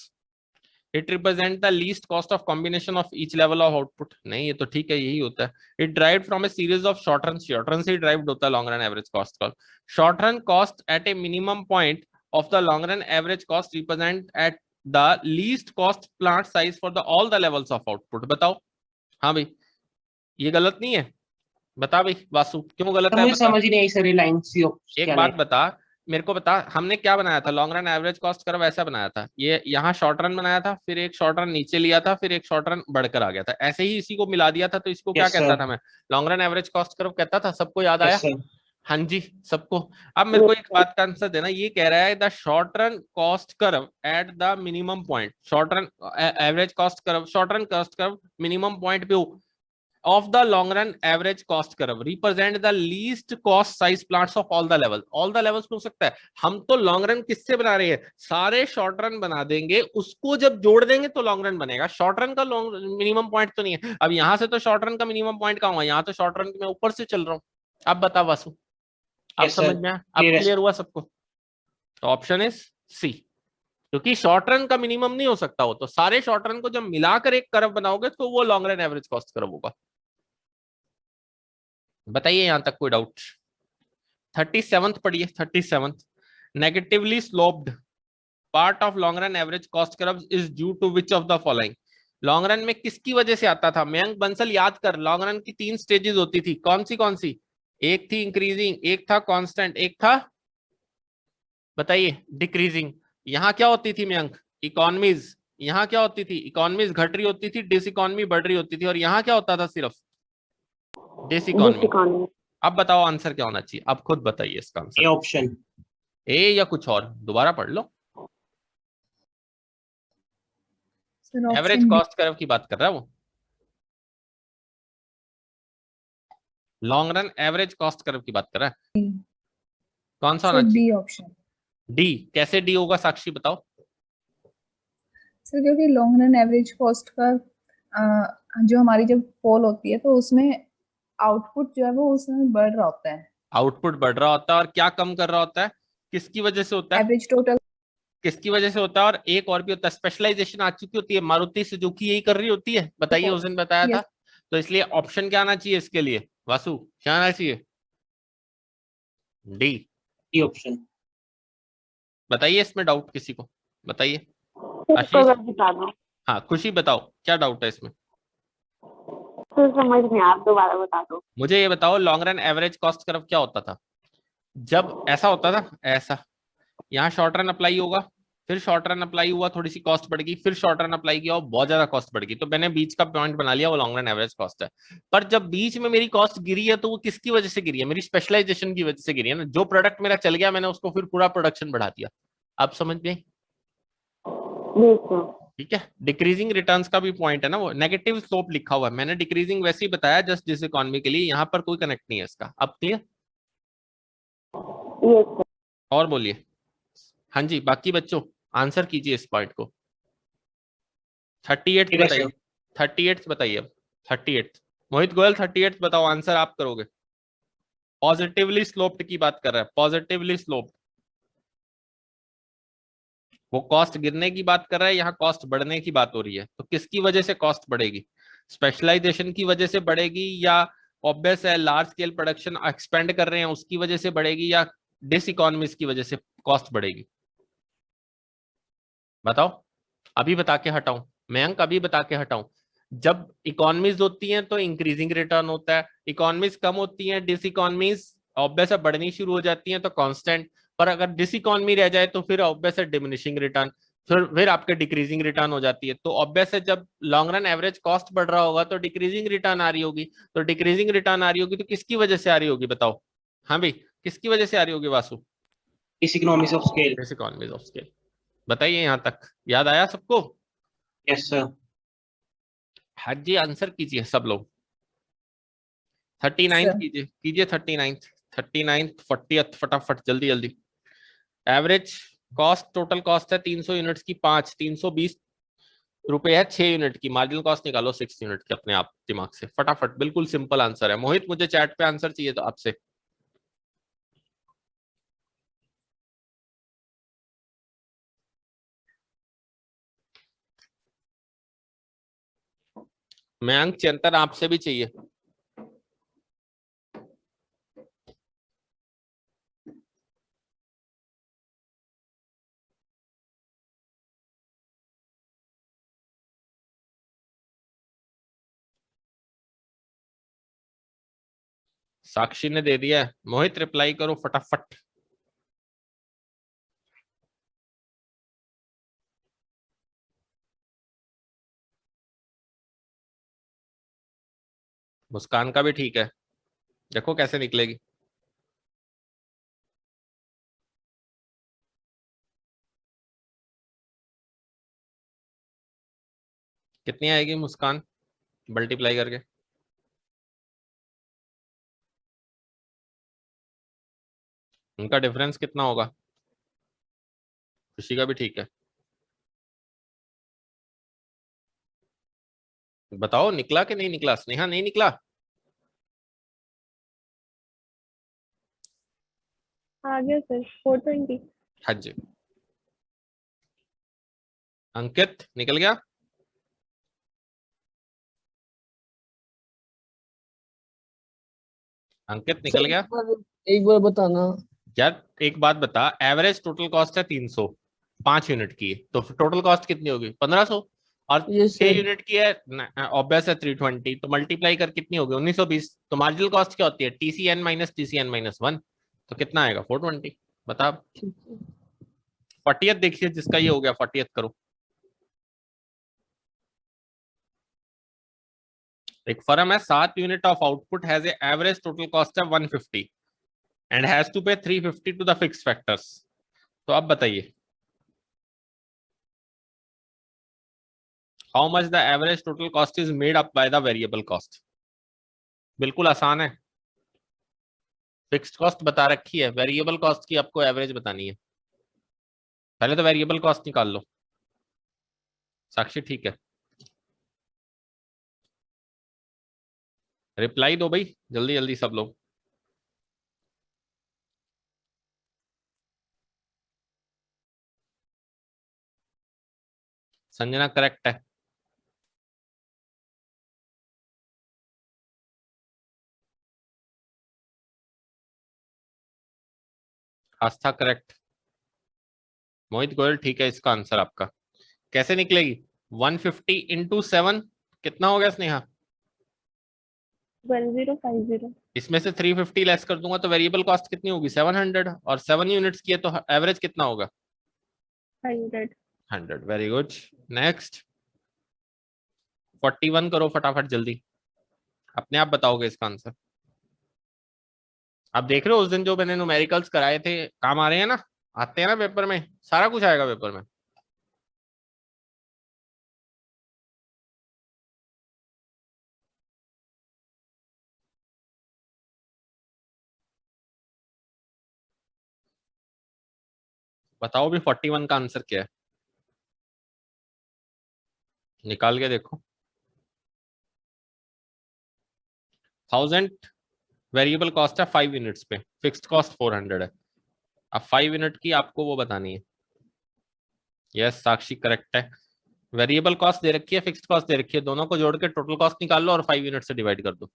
It represents the least cost of combination of each level of output. नहीं, ये तो ठीक है, यही होता है। It derived from a series of short run से derived होता है long run average cost का। Short run cost at a minimum point of the long run average cost represent at the least cost plant size for the all the levels of output। बताओ। हाँ भाई, ये गलत नहीं है? बता भाई वासु, क्यों गलत है? मुझे बता। समझ ही नहीं आई सर, ये लाइन सी एक बात बता, मेरे को बता, हमने क्या बनाया था? Long run average cost curve ऐसा बनाया था, ये यहाँ शॉर्ट रन बनाया था, फिर एक शॉर्ट रन नीचे लिया था, फिर एक शॉर्ट रन बढ़कर आ गया था, ऐसे ही इसी को मिला दिया था। तो इसको क्या यस कहता सर, था मैं? Long run average cost curve कहता था। सबको याद आया? Yes sir. हाँ जी, सबको। अब मेरे को एक बात का आंसर देना, ये कह रहा है the short run cost curve at the minimum point, short run average cost curve, short run cost curve minimum point पे हो of the long run average cost curve represent the least cost size plants of all the levels। all the levels हो सकता है। हम तो लॉन्ग रन किससे बना रहे हैं? सारे शॉर्ट रन बना देंगे, उसको जब जोड़ देंगे तो लॉन्ग रन बनेगा। शॉर्ट रन का लॉन्ग मिनिमम पॉइंट तो नहीं है। अब यहां से तो शॉर्ट रन का मिनिमम पॉइंट कहाँ हुआ? यहाँ तो शॉर्ट रन मैं ऊपर से चल रहा हूँ। अब बता वासु, अब Yes, sir. समझ में आया? अब Clear है, क्लियर हुआ सबको? तो ऑप्शन इज सी, क्योंकि शॉर्ट रन का मिनिमम नहीं हो सकता वो, तो सारे शॉर्ट रन को जब मिलाकर एक कर्व बनाओगे तो वो long run average cost curve होगा। बताइए यहां तक कोई डाउट? 37th पढ़िए, 37th। Negatively sloped part of long run average cost curve is due to which of the following? Long run में किसकी वजह से आता था? मयंक बंसल याद कर, लॉन्ग रन की 3 स्टेजेस होती थी, कौन सी? एक थी इंक्रीजिंग, एक था कांस्टेंट, एक था, बताइए, डिक्रीजिंग। यहाँ क्या होती थी मयंक? इकोनॉमीज। यहाँ क्या होती थी? इकोनॉमीज घट रही होती थी, डिस इकोनॉमी बढ़ रही होती थी, और यहाँ क्या होता था? सिर्फ डिस इकोनॉमी। अब बताओ आंसर क्या होना चाहिए? अब खुद बताइए इसका ए आंसर, ऑप्शन। ए या कुछ और? दोबारा पढ़ लो। Sir average option cost curve की बात कर रहा है वो, long run average cost curve की बात कर रहा है। डी। कौन सा सर होना चाहिए? D option. डी। कैसे डी होगा साक्षी, बताओ। सर क्योंकि लॉन्ग रन एवरेज कॉस्ट का जो हमारी जब फॉल होती है तो उसमें आउटपुट जो है वो उसमें बढ़ रहा होता है, आउटपुट बढ़ रहा होता है, और क्या कम कर रहा होता है? किसकी वजह से होता है? Average total. किसकी वजह से होता है? और एक और भी होता है, स्पेशलाइजेशन आ चुकी होती है, मारुति सुजुकी यही कर रही होती है, बताइए, उस दिन बताया था। तो इसलिए ऑप्शन क्या आना चाहिए इसके लिए वासु? क्या आना चाहिए? डी। D option. बताइए, इसमें डाउट किसी को? बताइए इसको आशीष। बता दो। हाँ खुशी, बताओ क्या डाउट है इसमें? तो समझ में, आप दोबारा बता दो। मुझे ये बताओ, long run average cost curve क्या होता था? जब ऐसा होता था, ऐसा, यहाँ शॉर्ट रन अप्लाई होगा, फिर शॉर्ट रन अप्लाई हुआ, थोड़ी सी कॉस्ट बढ़ गई, फिर शॉर्ट रन अप्लाई किया और बहुत ज्यादा कॉस्ट बढ़ गई, तो मैंने बीच का पॉइंट बना लिया, वो लॉन्ग रन एवरेज कॉस्ट है। पर जब बीच में मेरी कॉस्ट गिरी है तो वो किसकी वजह से गिरी है? मेरी स्पेशलाइजेशन की वजह से गिरी है ना। जो प्रोडक्ट मेरा चल गया मैंने उसको फिर पूरा प्रोडक्शन बढ़ा दिया। आप समझ में? ठीक है। डिक्रीजिंग रिटर्न्स का भी पॉइंट है ना, वो नेगेटिव स्लोप लिखा हुआ है, मैंने डिक्रीजिंग वैसे ही बताया जस्ट डिस इकोनॉमी के लिए, यहाँ पर कोई कनेक्ट नहीं है इसका। अब क्लियर? और बोलिए। हाँ जी, बाकी बच्चों आंसर कीजिए इस पॉइंट को। 38 बताइए, 38 बताइए। अब 38 मोहित गोयल, 38 बताओ आंसर आप करोगे। पॉजिटिवली स्लोप्ड की बात कर रहा है, पॉजिटिवली स्लोप्ड। वो कॉस्ट गिरने की बात कर रहा है, यहाँ कॉस्ट बढ़ने की बात हो रही है। तो किसकी वजह से कॉस्ट बढ़ेगी? स्पेशलाइजेशन की वजह से बढ़ेगी, या ऑब्वियस है लार्ज स्केल प्रोडक्शन एक्सपेंड कर रहे हैं उसकी वजह से बढ़ेगी, या डिस इकोनॉमीज की वजह से कॉस्ट बढ़ेगी? बताओ, अभी बता के हटाऊं मयंक, अभी बता के हटाऊं? जब इकोनॉमीज होती हैं तो इंक्रीजिंग रिटर्न होता है, इकोनॉमीज कम होती हैं, डिस इकोनॉमीज ऑब्वियस है बढ़नी शुरू हो जाती हैं तो कांस्टेंट, पर अगर डिस इकोनॉमी रह जाए तो फिर ऑब्वियस है डिमिनिशिंग रिटर्न, फिर आपके डिक्रीजिंग रिटर्न हो जाती है। तो ऑब्वियस है जब लॉन्ग रन एवरेज कॉस्ट बढ़ रहा होगा तो डिक्रीजिंग रिटर्न आ रही होगी, तो डिक्रीजिंग रिटर्न आ रही होगी तो किसकी वजह से आ रही होगी बताओ? हाँ भाई, किसकी वजह से आ रही होगी वासु? इस economies of scale. Diseconomies of scale. बताइए, यहाँ तक याद आया सबको? Yes sir. हाँ जी, आंसर कीजिए सब लोग। 39 सर कीजिए, कीजिए 39, 39, 40th, फटाफट जल्दी जल्दी। एवरेज कॉस्ट, टोटल कॉस्ट है 300 यूनिट्स की 5, 320 रुपए है 6 यूनिट की, मार्जिनल कॉस्ट निकालो 6 यूनिट की अपने आप दिमाग से फटाफट, बिल्कुल सिंपल आंसर है। मोहित मुझे चैट पे आंसर चाहिए तो आपसे। मयंक चिंतन आपसे भी चाहिए। साक्षी ने दे दिया है, मोहित रिप्लाई करो फटाफट। मुस्कान का भी ठीक है, देखो कैसे निकलेगी। कितनी आएगी मुस्कान मल्टीप्लाई करके? उनका डिफरेंस कितना होगा? खुशी का भी ठीक है, बताओ निकला कि नहीं निकला? स्नेहा नहीं निकला? आ गया सर 420। हाँ जी। अंकित निकल गया? अंकित निकल गया? एक बार बताना। यार एक बात बता, एवरेज टोटल कॉस्ट है 300, 5 यूनिट की है, तो टोटल कॉस्ट कितनी होगी? 1500, और यस 6 सर। यूनिट की है ऑब्वियस है 320, तो मल्टीप्लाई कर कितनी होगी? 1920। तो मार्जिनल कॉस्ट क्या होती है? TCN माइनस TCN माइनस 1, तो कितना आएगा? 420। बता। 40th देखिए, जिसका ये हो गया 40th करो। एक फर्म है 7 unit of output has a average total cost है 150 एंड हैज टू पे 350 टू द फिक्स फैक्टर्स। तो अब बताइए, how much the average total cost is made up by the variable cost? बिल्कुल आसान है, फिक्स्ड कॉस्ट बता रखी है, वेरिएबल कॉस्ट की आपको एवरेज बतानी है। पहले तो वेरिएबल कॉस्ट निकाल लो। साक्षी ठीक है, रिप्लाई दो भाई जल्दी जल्दी सब लोग। संजना करेक्ट है, आस्था करेक्ट, मोहित गोयल ठीक है, इसका आंसर आपका। कैसे निकलेगी? 150 इंटू 7 कितना हो गया स्नेहा? 1050। इसमें से 350 लेस कर दूंगा तो वेरिएबल कॉस्ट कितनी होगी? 700, और 7 यूनिट्स की है तो एवरेज कितना होगा? 100। 100। Very good. नेक्स्ट 41 करो फटाफट जल्दी, अपने आप बताओगे इसका आंसर। आप देख रहे हो उस दिन जो मैंने न्यूमेरिकल्स कराए थे काम आ रहे हैं ना, आते हैं ना पेपर में, सारा कुछ आएगा पेपर में। बताओ भी 41 का आंसर क्या है, निकाल के देखो। 1000 वेरिएबल कॉस्ट है 5 यूनिट्स पे, फिक्स्ड कॉस्ट 400 है। अब 5 यूनिट की आपको वो बतानी है। यस साक्षी करेक्ट है, वेरिएबल कॉस्ट दे रखी है, फिक्स्ड कॉस्ट दे रखी है, दोनों को जोड़ के टोटल कॉस्ट निकाल लो और 5 यूनिट से डिवाइड कर दो।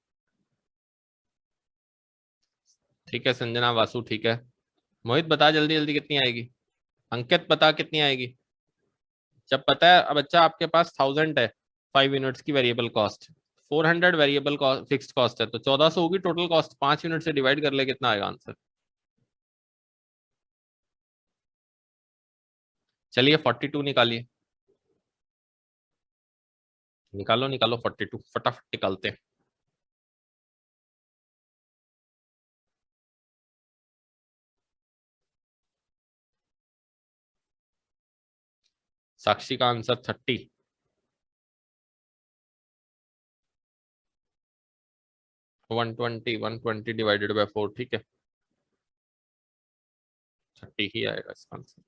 ठीक है संजना, वासु ठीक है, मोहित बता जल्दी जल्दी कितनी आएगी। अंकित बता कितनी आएगी। जब पता है अब बच्चा आपके पास 1000 है 5 यूनिट्स की variable cost, 400 variable fixed cost है, तो 1400 होगी टोटल कॉस्ट। 5 यूनिट से डिवाइड कर ले, कितना आएगा आंसर। चलिए 42 निकालिए। निकालो निकालो 42, फटाफट निकालते हैं। साक्षी का आंसर 30। 120 डिवाइडेड बाय 4, ठीक है 30 ही आएगा इसका आंसर।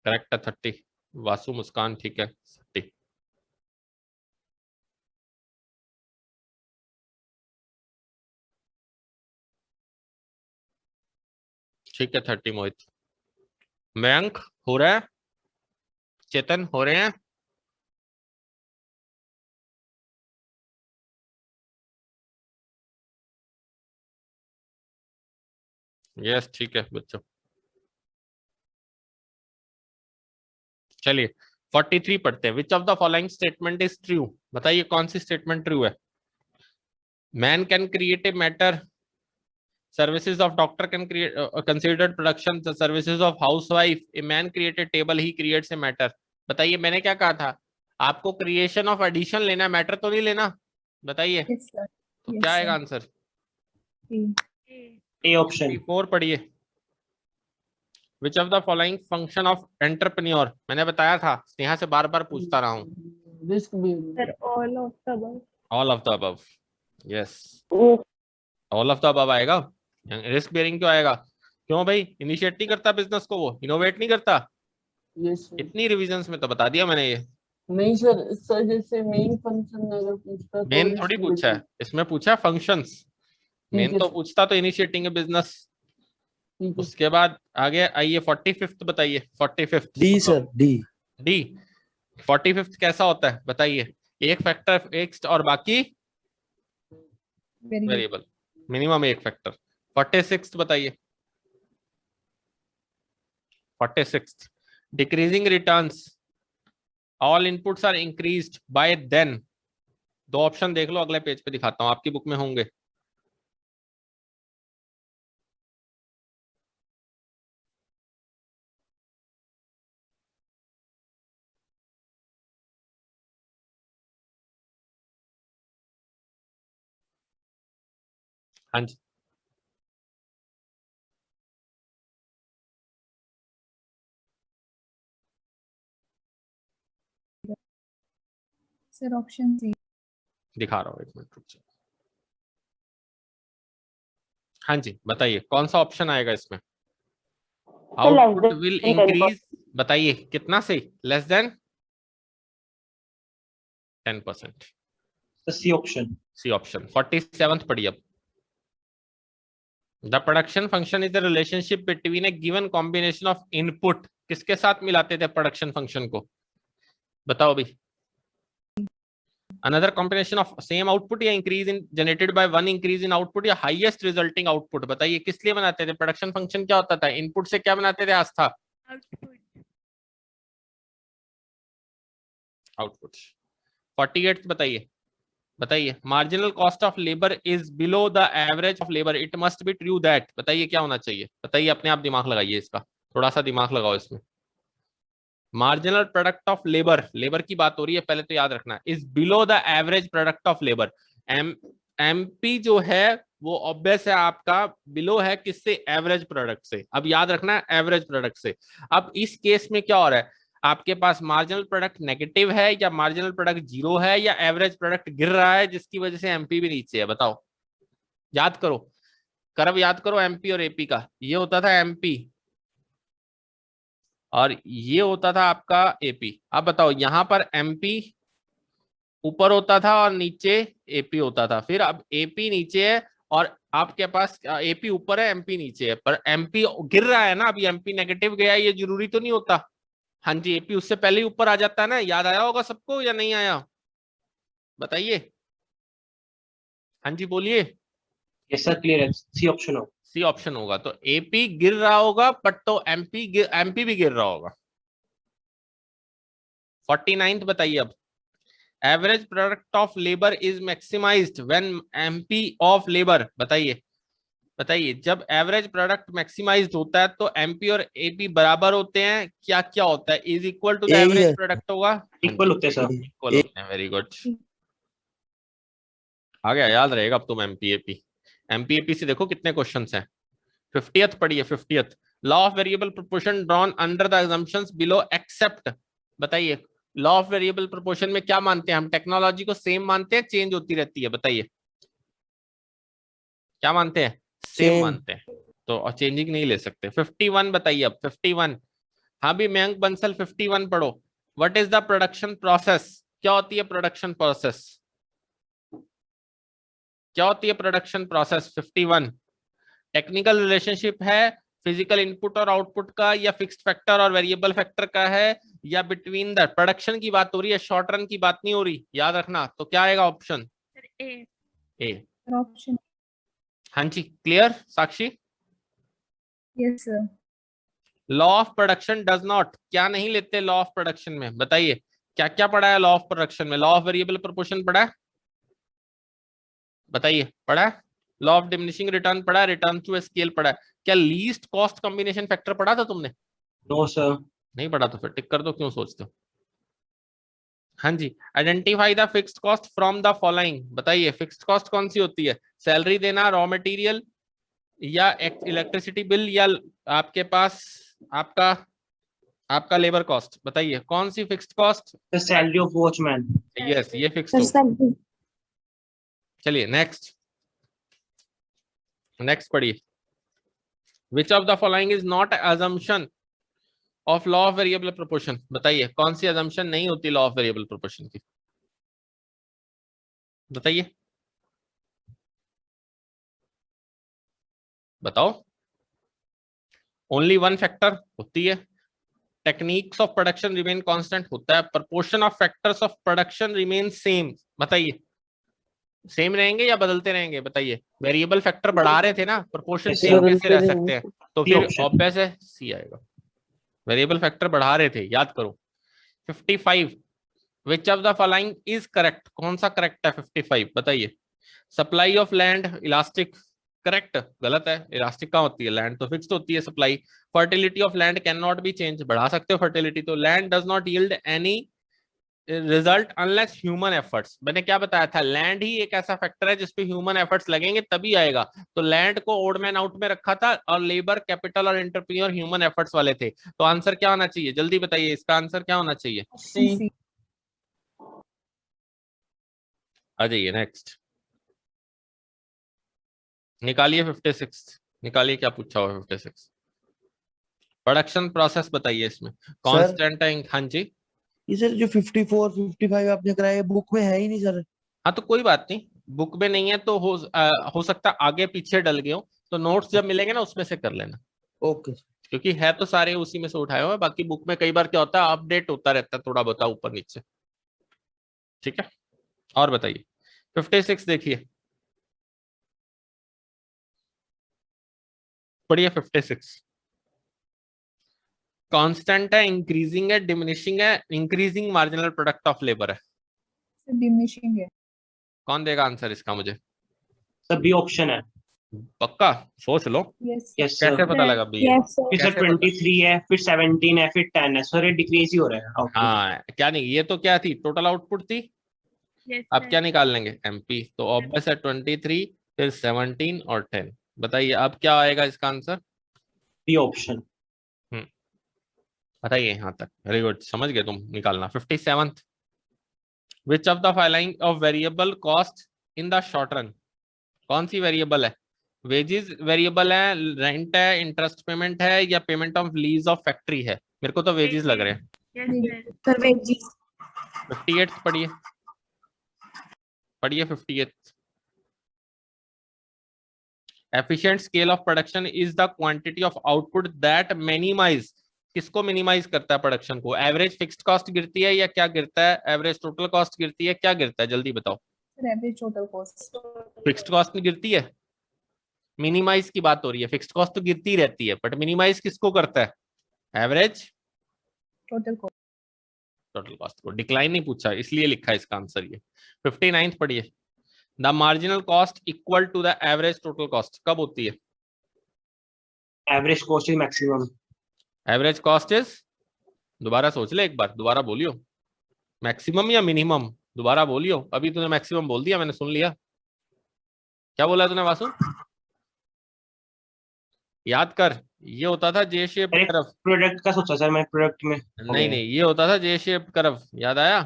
करेक्ट है 30। वासु मुस्कान ठीक है 30। ठीक है 30 मोहित। मयंक हो रहा है, चेतन हो रहे हैं। यस ठीक है बच्चों। चलिए 43 पढ़ते हैं। विच of the following statement is true. बताइए कौन सी स्टेटमेंट ट्रू है। Man can create a matter, services of doctor can create considered production, services of housewife, a man create a table, he creates a matter. बताइए मैंने क्या कहा था, आपको क्रिएशन ऑफ एडिशन लेना है, मैटर तो नहीं लेना। बताइए Yes, sir. तो Yes, क्या आएगा sir. आंसर। A option. 4 पढ़िए। Which of the following function of entrepreneur. मैंने बताया था, स्नेहा से बार बार पूछता रहा हूँ। Sir all of the above. All of the above. Yes Yes. All of the above आएगा। रिस्क बेयरिंग क्यों आएगा। क्यों भाई, इनिशिएट नहीं करता बिजनेस को, वो इनोवेट नहीं करता। Yes sir. इतनी रिविजन्स में तो बता दिया मैंने ये। नहीं सर, सर जैसे मेन फंक्शन अगर पूछता तो मेन थोड़ी पूछा है, इसमें पूछा फंक्शंस। मेन है तो सर। पूछता तो इनिशिएटिंग बिजनेस। ठीक है। उसके बाद आगे आइए 45th बताइए। 45th D sir, D. D. 45th कैसा होता है बताइए। एक फैक्टर फिक्स्ड और बाकी Very good. वेरिएबल, मिनिमम एक फैक्टर। 46th बताइए। 46th decreasing returns, all inputs are increased by then. 2 option देख लो, अगले पेज पे दिखाता हूं, आपकी बुक में होंगे। हाँ जी Sir, option C. दिखा रहा हूँ, 1 मिनट रुक जाओ। हाँ जी बताइए कौन सा ऑप्शन आएगा इसमें। आउटपुट विल इंक्रीज, बताइए कितना से, less than 10%। C option. C option. 47th पढ़िए अब। The production function is the relationship between a given combination of input. किसके साथ मिलाते थे प्रोडक्शन फंक्शन को, बताओ भाई। Another combination of same output, या increase in generated by one increase in output, या हाईएस्ट रिजल्टिंग आउटपुट। बताइए किस लिए बनाते थे प्रोडक्शन फंक्शन। क्या होता था, इनपुट से क्या बनाते थे आस्था, आउटपुट। 48th बताइए। बताइए marginal cost of labour is below the average of labour, it must be true that. बताइए क्या होना चाहिए। बताइए अपने आप दिमाग लगाइए इसका, थोड़ा सा दिमाग लगाओ इसमें। Marginal product of labour, labour की बात हो रही है, पहले तो याद रखना is below the average product of labour. MP जो है वो ऑब्वियस है आपका बिलो है किससे, एवरेज प्रोडक्ट से। अब याद रखना है एवरेज प्रोडक्ट से। अब इस केस में क्या हो रहा है, आपके पास मार्जिनल प्रोडक्ट नेगेटिव है, या मार्जिनल प्रोडक्ट 0 है, या एवरेज प्रोडक्ट गिर रहा है, जिसकी वजह से एमपी भी नीचे है। बताओ, याद करो, कर्व याद करो एमपी और एपी का। ये होता था एमपी और ये होता था आपका एपी। अब बताओ यहाँ पर एमपी ऊपर होता था और नीचे एपी होता था। फिर अब एपी नीचे है और आपके पास एपी ऊपर है, एमपी नीचे है, पर एमपी गिर रहा है ना। अभी एमपी नेगेटिव गया है, ये जरूरी तो नहीं होता। हाँ जी, एपी उससे पहले ही ऊपर आ जाता है ना। याद आया होगा सबको या नहीं आया, बताइए। हाँ जी बोलिए। यस सर, क्लियर है। सी ऑप्शन हो। सी ऑप्शन होगा। तो एपी गिर रहा होगा बट तो एमपी भी गिर रहा होगा। 49th बताइए अब। Average product of labour is maximised when MP of labour, बताइए बताइए, जब एवरेज प्रोडक्ट मैक्सिमाइज्ड होता है तो एमपी और एपी बराबर होते हैं, क्या क्या होता है? इज इक्वल टू द यही एवरेज है। प्रोडक्ट होगा। इक्वल होते हैं सर। इक्वल होते हैं, वेरी गुड, आ गया, याद रहेगा अब तुम एमपीएपी से देखो कितने क्वेश्चंस हैं। 50th पढ़िए, 50th। Law of variable proportion drawn under the assumptions below except, बताइए लॉ ऑफ वेरिएबल प्रोपोर्शन में क्या मानते हैं हम? टेक्नोलॉजी को सेम मानते हैं, चेंज होती रहती है, बताइए क्या मानते हैं? Same Same. मानते हैं, तो चेंजिंग नहीं ले सकते। 51 बताइए अब। 51, हाँ भी मयंक बंसल 51 पढ़ो। What is the production process? क्या होती है प्रोडक्शन प्रोसेस? क्या होती है प्रोडक्शन प्रोसेस? 51 टेक्निकल रिलेशनशिप है फिजिकल इनपुट और आउटपुट का, या फिक्स्ड फैक्टर और वेरिएबल फैक्टर का है, या बिटवीन द? प्रोडक्शन की बात हो रही है, शॉर्ट रन की बात नहीं हो रही, याद रखना। तो क्या आएगा ऑप्शन? ए। ऑप्शन हाँ जी, clear Sakshi? Yes sir. Law of production does not, क्या नहीं लेते लॉ ऑफ प्रोडक्शन में? बताइए क्या क्या पढ़ा है लॉ ऑफ प्रोडक्शन में? लॉ ऑफ वेरिएबल प्रोपोर्शन पढ़ा है, बताइए पढ़ा है? लॉ ऑफ डिमिनिशिंग रिटर्न पढ़ा है? रिटर्न टू स्केल पढ़ा है? क्या लीस्ट कॉस्ट कॉम्बिनेशन फैक्टर पढ़ा था तुमने? No sir. नहीं पढ़ा तो फिर टिक कर दो, क्यों सोचते हो? हाँ जी। Identify the fixed cost from the following, बताइए फिक्स्ड कॉस्ट कौन सी होती है? सैलरी देना, रॉ मटेरियल, या इलेक्ट्रिसिटी बिल, या आपके पास आपका लेबर कॉस्ट, बताइए कौन सी fixed cost? The salary of watchman. Yes, ये फिक्स्ड हो। चलिए नेक्स्ट, नेक्स्ट पढ़िए। Which of the following is not assumption of law of variable proportion, बताइए कौन सी assumption नहीं होती लॉ ऑफ वेरिएबल प्रोपोर्शन की, बताइए बताओ। ओनली वन फैक्टर होती है, techniques of production remain constant होता है, proportion of factors of production remain same, बताइए सेम रहेंगे या बदलते रहेंगे? बताइए वैरिएबल फैक्टर बढ़ा रहे थे ना, प्रपोर्शन Yes, सेम sir. कैसे रह सकते हैं? तो C फिर option. ऑब्वियस है सी आएगा, वेरिएबल फैक्टर बढ़ा रहे थे, याद करो। 55, विच of the following is correct, कौन सा करेक्ट है 55, बताइए। Supply of land elastic, correct? गलत है, इलास्टिक कहाँ होती है? लैंड तो फिक्स्ड होती है supply. Fertility of land can not be change, बढ़ा सकते हो फर्टिलिटी, तो land does not yield any result unless human efforts, मैंने क्या बताया था? लैंड ही एक ऐसा फैक्टर है जिसपे ह्यूमन एफर्ट्स लगेंगे तभी आएगा। तो लैंड को ओड मैन आउट में रखा था, और लेबर, कैपिटल और एंटरप्रेन्योर ह्यूमन एफर्ट्स वाले थे। तो आंसर क्या होना चाहिए? जल्दी बताइए, इसका आंसर क्या होना चाहिए? सी। आ जाइए नेक्स्ट, निकालिए 56, निकालिए क्या पूछा हुआ 56। प्रोडक्शन प्रोसेस बताइए, इसमें कांस्टेंट है। हाँ जी, ये सर जो 54 55 आपने कराया बुक में है ही नहीं सर। हाँ तो कोई बात नहीं, बुक में नहीं है तो हो सकता आगे पीछे डल गए हो, तो नोट्स जब मिलेंगे ना उसमें से कर लेना, ओके। क्योंकि है तो सारे उसी में से उठाए हुए। बाकी बुक में कई बार क्या होता है, अपडेट होता रहता है थोड़ा बहुत ऊपर नीचे, ठीक है। और बताइए 56 देखिए, पढ़िए 56। कांस्टेंट है, इंक्रीजिंग है, डिमिनिशिंग है, increasing marginal product of labour है? डिमिनिशिंग है। कौन देगा आंसर इसका मुझे? सर बी ऑप्शन है। पक्का सोच लो, यस। Yes sir. कैसे पता लगा बी है? फिर सर कैसे पता? 23 है, फिर 17 है, फिर 10 है सर, ये डिक्रीज ही हो रहा है output। हाँ, क्या नहीं, ये तो क्या थी, टोटल आउटपुट थी। अब क्या निकाल लेंगे? एमपी, तो ऑब्वियस है 23, फिर 17 और 10। बताइए अब क्या आएगा इसका आंसर? B option. बताइए यहाँ तक, वेरी गुड, समझ गए तुम। निकालना 57th, which of the following of variable cost in the short run, कौन सी वेरिएबल है? वेजेस वेरिएबल है, रेंट है, इंटरेस्ट पेमेंट है, या payment of lease of factory है? मेरे को तो वेजेस लग रहे हैं। 58th पढ़िए, पढ़िए 58th। Efficient scale of production is the quantity of output that minimise, किसको मिनिमाइज करता है? प्रोडक्शन को। एवरेज फिक्स्ड कॉस्ट गिरती है या क्या गिरता है? एवरेज टोटल कॉस्ट गिरती है, क्या गिरता है? जल्दी बताओ। Average total cost. Fixed cost नहीं गिरती है, मिनिमाइज की बात हो रही है, फिक्स्ड कॉस्ट तो गिरती रहती है, बट मिनिमाइज किसको करता है? Average total cost. Total cost को। डिक्लाइन नहीं पूछा, इसलिए लिखा है इसका आंसर ये। 59th पढ़िए। The marginal cost equal to the average total cost कब होती है? Average cost is maximum. Average cost is, दोबारा सोच ले एक बार, दोबारा बोलियो, मैक्सिमम या मिनिमम? दोबारा बोलियो, अभी तूने मैक्सिमम बोल दिया, मैंने सुन लिया। क्या बोला तूने वासु? याद कर, ये होता था जे शेप अरे कर्व। प्रोडक्ट का सोचा सर मैं, प्रोडक्ट में नहीं नहीं, ये होता था जे शेप कर्व, याद आया?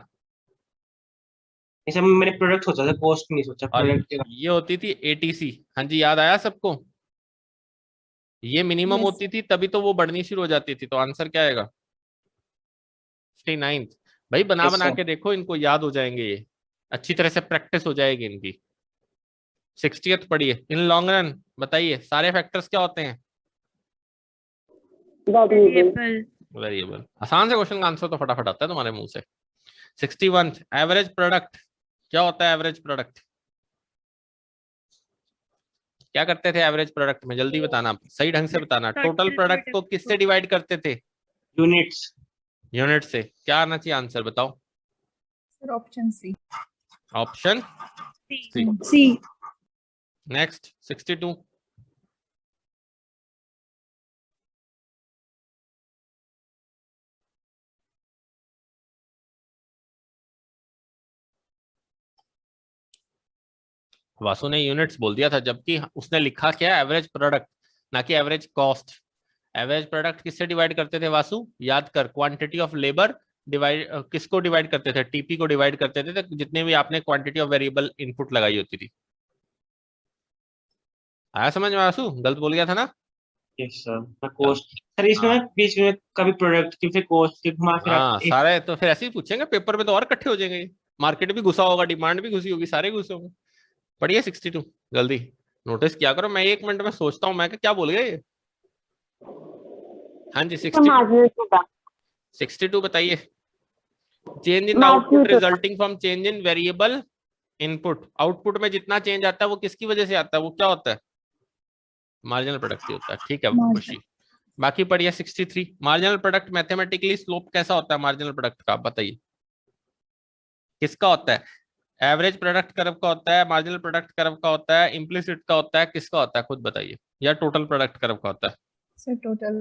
सर मैंने प्रोडक्ट सोचा था, कॉस्ट नहीं सोचा और प्रोडक्ट के। ये होती थी एटीसी। हाँ जी, याद आया सबको? ये मिनिमम Yes. होती थी, तभी तो वो बढ़नी शुरू हो जाती थी। तो आंसर क्या आएगा? 59th। भाई बना Yes, बना sir. के देखो, इनको याद हो जाएंगे, ये अच्छी तरह से प्रैक्टिस हो जाएगी इनकी। 60th पढ़िए। इन लॉन्ग रन बताइए सारे फैक्टर्स क्या होते हैं? वेरिएबल। आसान से क्वेश्चन का आंसर तो फटाफट आता है तुम्हारे मुंह से। 61 एवरेज प्रोडक्ट क्या होता है? एवरेज प्रोडक्ट क्या करते थे एवरेज प्रोडक्ट में? जल्दी बताना, सही ढंग से बताना। टोटल प्रोडक्ट को किससे डिवाइड करते थे? यूनिट्स। यूनिट से। क्या आना चाहिए आंसर बताओ? Sir option C. Option C. C. Next 62 Vasu ने यूनिट्स बोल दिया था, जबकि उसने लिखा क्या? एवरेज प्रोडक्ट, ना कि एवरेज कॉस्ट। एवरेज प्रोडक्ट किससे डिवाइड करते थे वासु? याद कर, क्वांटिटी ऑफ लेबर डिवाइड, किसको डिवाइड करते थे? टीपी को डिवाइड करते थे, तो जितने भी आपने क्वांटिटी ऑफ वेरिएबल इनपुट लगाई होती थी। आया समझ में वासु? गलत बोल गया था ना? Yes sir. कॉस्ट सर, इसमें मैं बीच में कभी प्रोडक्ट की फिर कॉस्ट की घुमा फिर हाँ सारे तो फिर ऐसे ही पूछेंगे पेपर में, तो और इकट्ठे हो जाएंगे। मार्केट भी घुसा होगा, डिमांड भी घुसी होगी, सारे घुसे होंगे। पढ़िए 62 जल्दी, नोटिस किया करो। मैं 1 मिनट में सोचता हूँ मैं क्या बोल गया ये। हाँ जी 62 बताइए। Change in output resulting from change in variable input. Output में जितना चेंज आता है वो किसकी वजह से आता है? वो क्या होता है? मार्जिनल प्रोडक्ट ही होता है। ठीक है खुशी। बाकी पढ़िए 63 मार्जिनल प्रोडक्ट मैथमेटिकली स्लोप कैसा होता है मार्जिनल प्रोडक्ट का? बताइए किसका होता है? एवरेज प्रोडक्ट कर्व का होता है, मार्जिनल प्रोडक्ट कर्व का होता है, इम्प्लिसिट का होता है, किसका होता है खुद बताइए? या टोटल प्रोडक्ट कर्व का होता है? Sir total.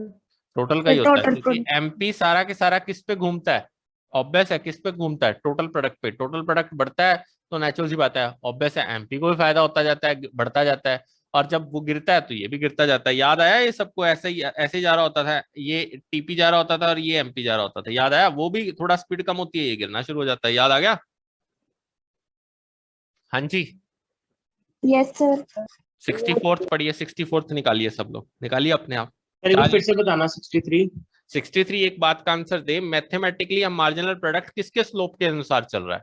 टोटल का ही होता है, क्योंकि एमपी सारा के सारा किस पे घूमता है? ऑब्वियस है, किस पे घूमता है? टोटल प्रोडक्ट पे। टोटल प्रोडक्ट बढ़ता है तो नेचुरल सी बात है, ऑब्वियस है, एमपी को भी फायदा होता जाता है, बढ़ता जाता है। और जब वो गिरता है तो ये भी गिरता जाता है। याद आया ये सबको? ऐसे ही जा रहा होता था, ये टीपी जा रहा होता था और ये एमपी जा रहा होता था। याद आया? वो भी थोड़ा स्पीड कम होती है, ये गिरना शुरू हो जाता है। याद आ गया? हाँ जी। Yes sir. 64th पढ़िए। 64th निकालिए, सब लोग निकालिए अपने आप। सर एक बार फिर से बताना। 63 एक बात का आंसर दे। मैथमेटिकली हम मार्जिनल प्रोडक्ट किसके स्लोप के अनुसार चल रहा है?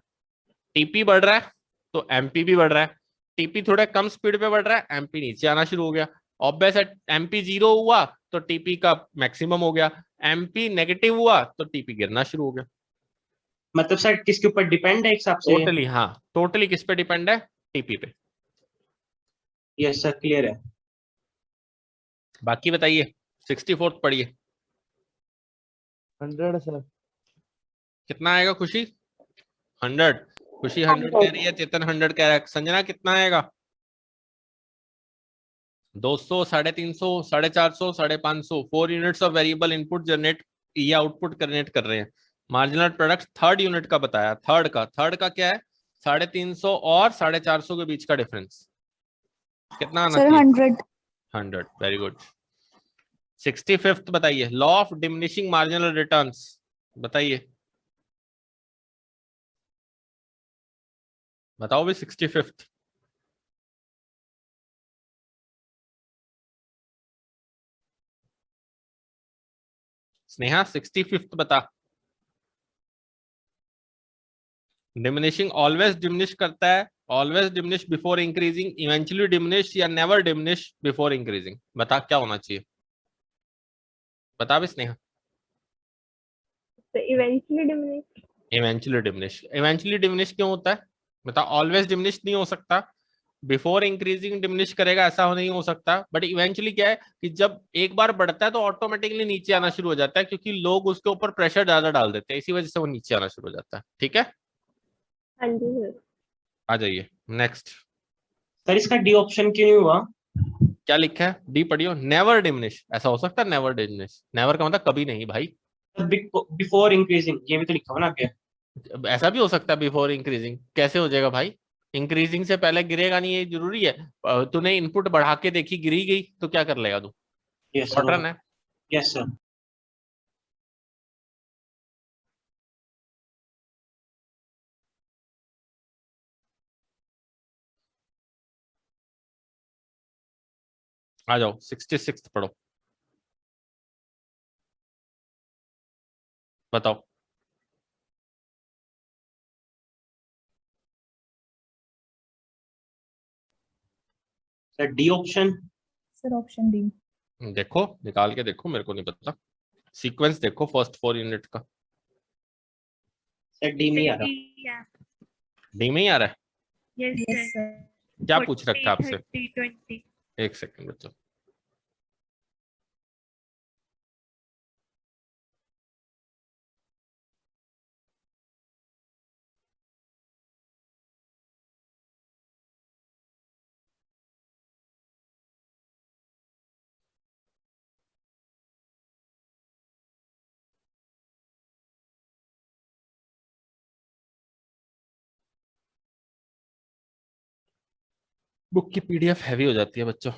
टीपी बढ़ रहा है तो एमपी भी बढ़ रहा है। टीपी थोड़े कम स्पीड पे बढ़ रहा है, एमपी नीचे आना शुरू हो गया। ऑब्वियस है, एमपी 0 हुआ तो टीपी का मैक्सिमम हो गया, एमपी नेगेटिव हुआ तो टीपी गिरना शुरू हो गया। मतलब सर किसके ऊपर डिपेंड है एक हिसाब से? टोटली, हाँ टोटली किस पे डिपेंड है? टीपी पे। यस सर, क्लियर है। बाकी बताइए 64th पढ़िए। 100 सर। कितना आएगा खुशी? 100। खुशी 100 कह रही है, चेतन 100 कह रहा है। संजना कितना आएगा? 200, 350, 450, 550। 4 units of variable input generate या आउटपुट जनरेट कर रहे हैं। मार्जिनल प्रोडक्ट थर्ड यूनिट का बताया। थर्ड का क्या है? 350 और 450 के बीच का डिफरेंस कितना आना चाहिए? 100। Very good. 65th बताइए। Law of diminishing marginal returns बताइए, बताओ भी 65th। स्नेहा 65th बता। डिमिनिशिंग ऑलवेज डिमिनिश करता है, always diminish before increasing, eventually diminish या नेवर डिमिनिश बिफोर इंक्रीजिंग। बता क्या होना चाहिए? बता भी Sneha. Eventually diminish. Eventually diminish. Eventually diminish क्यों होता है? बता। ऑलवेज डिमिनिश नहीं हो सकता, बिफोर इंक्रीजिंग डिमिनिश करेगा ऐसा नहीं हो सकता, बट इवेंचुअली क्या है कि जब एक बार बढ़ता है तो ऑटोमेटिकली नीचे आना शुरू हो जाता है, क्योंकि लोग उसके ऊपर प्रेशर ज्यादा डाल देते हैं, इसी वजह से वो नीचे आना शुरू हो जाता है। ठीक है, हाँ जी सर। आ जाइए नेक्स्ट। सर इसका डी ऑप्शन क्यों नहीं हुआ? क्या लिखा है, डी पढ़ियो, नेवर डिमिनिश, ऐसा हो सकता है? नेवर डिमिनिश, नेवर का मतलब कभी नहीं भाई, बिफोर इंक्रीजिंग ये भी तो लिखा हुआ ना आगे। ऐसा भी हो सकता है बिफोर इंक्रीजिंग, कैसे हो जाएगा भाई? इंक्रीजिंग से पहले गिरेगा नहीं, ये जरूरी है? तूने इनपुट बढ़ा के देखी गिरी गई तो क्या कर लेगा तू? यस शॉर्ट रन है। Yes sir. आ जाओ 66 पढ़ो, बताओ। Sir D option. Sir option D. देखो निकाल के देखो, मेरे को नहीं पता, सीक्वेंस देखो फर्स्ट 4 यूनिट का। सर डी में आ रहा। डी में ही आ रहा है? Yes yes sir. सर। क्या पूछ रखा है आपसे? 30, 20। एक सेकंड बच्चों, बुक की पीडीएफ हैवी हो जाती है बच्चों।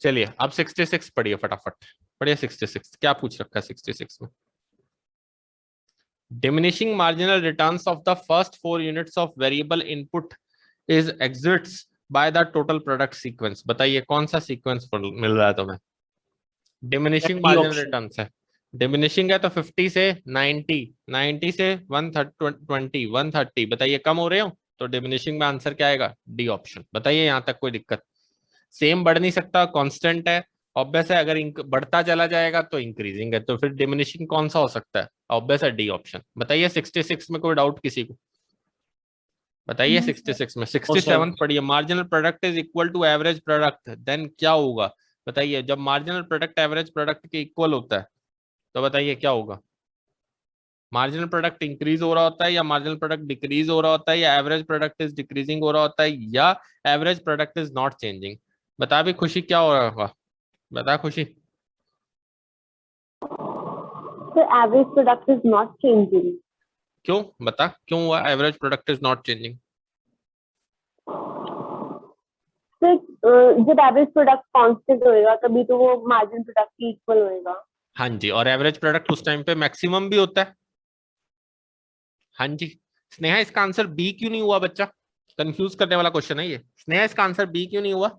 चलिए अब 66 पढ़िए फटाफट, पढ़िए 66 क्या पूछ रखा है 66 में। Diminishing marginal returns of the first 4 units of variable input is exits by the total product sequence। बताइए कौन सा सीक्वेंस मिल रहा है तुम्हें? डिमिनिशिंग मार्जिनल रिटर्न्स है, डिमिनिशिंग है तो 50 से 90, 90 से 120, 130, बताइए कम हो रहे हो तो डिमिनिशिंग में आंसर क्या आएगा? D option. बताइए यहाँ तक कोई दिक्कत? सेम बढ़ नहीं सकता, कांस्टेंट है, ऑब्वियस है। अगर बढ़ता चला जाएगा तो इंक्रीजिंग है, तो फिर डिमिनिशिंग कौन सा हो सकता है? ऑब्वियस है डी ऑप्शन। बताइए 66 में कोई डाउट किसी को? बताइए 66 में। 67 पढ़िए, marginal product is equal to average product, then क्या होगा? बताइए जब मार्जिनल प्रोडक्ट एवरेज प्रोडक्ट के इक्वल होता है तो बताइए क्या होगा? मार्जिनल प्रोडक्ट इंक्रीज हो रहा होता है, या मार्जिनल प्रोडक्ट डिक्रीज हो रहा होता है, या एवरेज प्रोडक्ट इज डिक्रीजिंग हो रहा होता है, या average product is not changing? बता भी खुशी क्या हो रहा होगा, बता खुशी। The average product is not changing. क्यों बता, क्यों हुआ average product is not changing? तो जब एवरेज प्रोडक्ट कांस्टेंट होएगा तभी तो वो मार्जिन प्रोडक्ट की इक्वल होएगा। हाँ जी, और एवरेज प्रोडक्ट उस टाइम पे मैक्सिमम भी होता है। हाँ जी। स्नेहा इसका आंसर बी क्यों नहीं हुआ बच्चा? कंफ्यूज करने वाला क्वेश्चन है ये। स्नेहा इसका आंसर बी क्यों नहीं हुआ,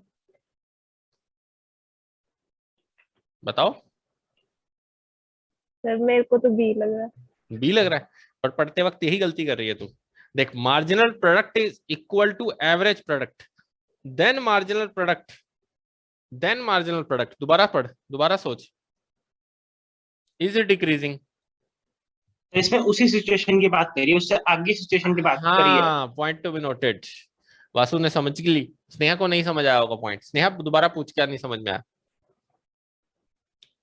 बताओ। सर मेरे को तो बी लग रहा है। बी लग रहा है, पर पढ़ते वक्त यही गलती कर रही है तू। देख, marginal product is equal to average product, then marginal product, then marginal product. दोबारा पढ़, दोबारा सोच। Is it decreasing? इसमें उसी सिचुएशन की बात करिए, उससे आगे सिचुएशन की बात करिए। हाँ, point to be noted. Vasu ने समझ ली, स्नेहा को नहीं समझ आया होगा पॉइंट। स्नेहा दोबारा पूछ, क्या नहीं समझ में आया?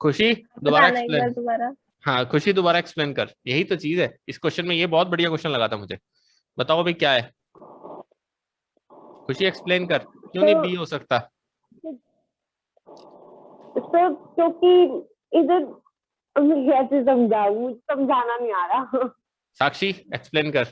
खुशी दोबारा बताना एक बार एक्सप्लेन। दोबारा। हाँ खुशी दोबारा एक्सप्लेन कर, यही तो चीज है इस क्वेश्चन में। ये बहुत बढ़िया क्वेश्चन लगा था मुझे। बताओ भाई क्या है, खुशी एक्सप्लेन कर, क्यों नहीं बी हो सकता? सर क्योंकि इधर कैसे समझाऊं, समझाना नहीं आ रहा। साक्षी एक्सप्लेन कर।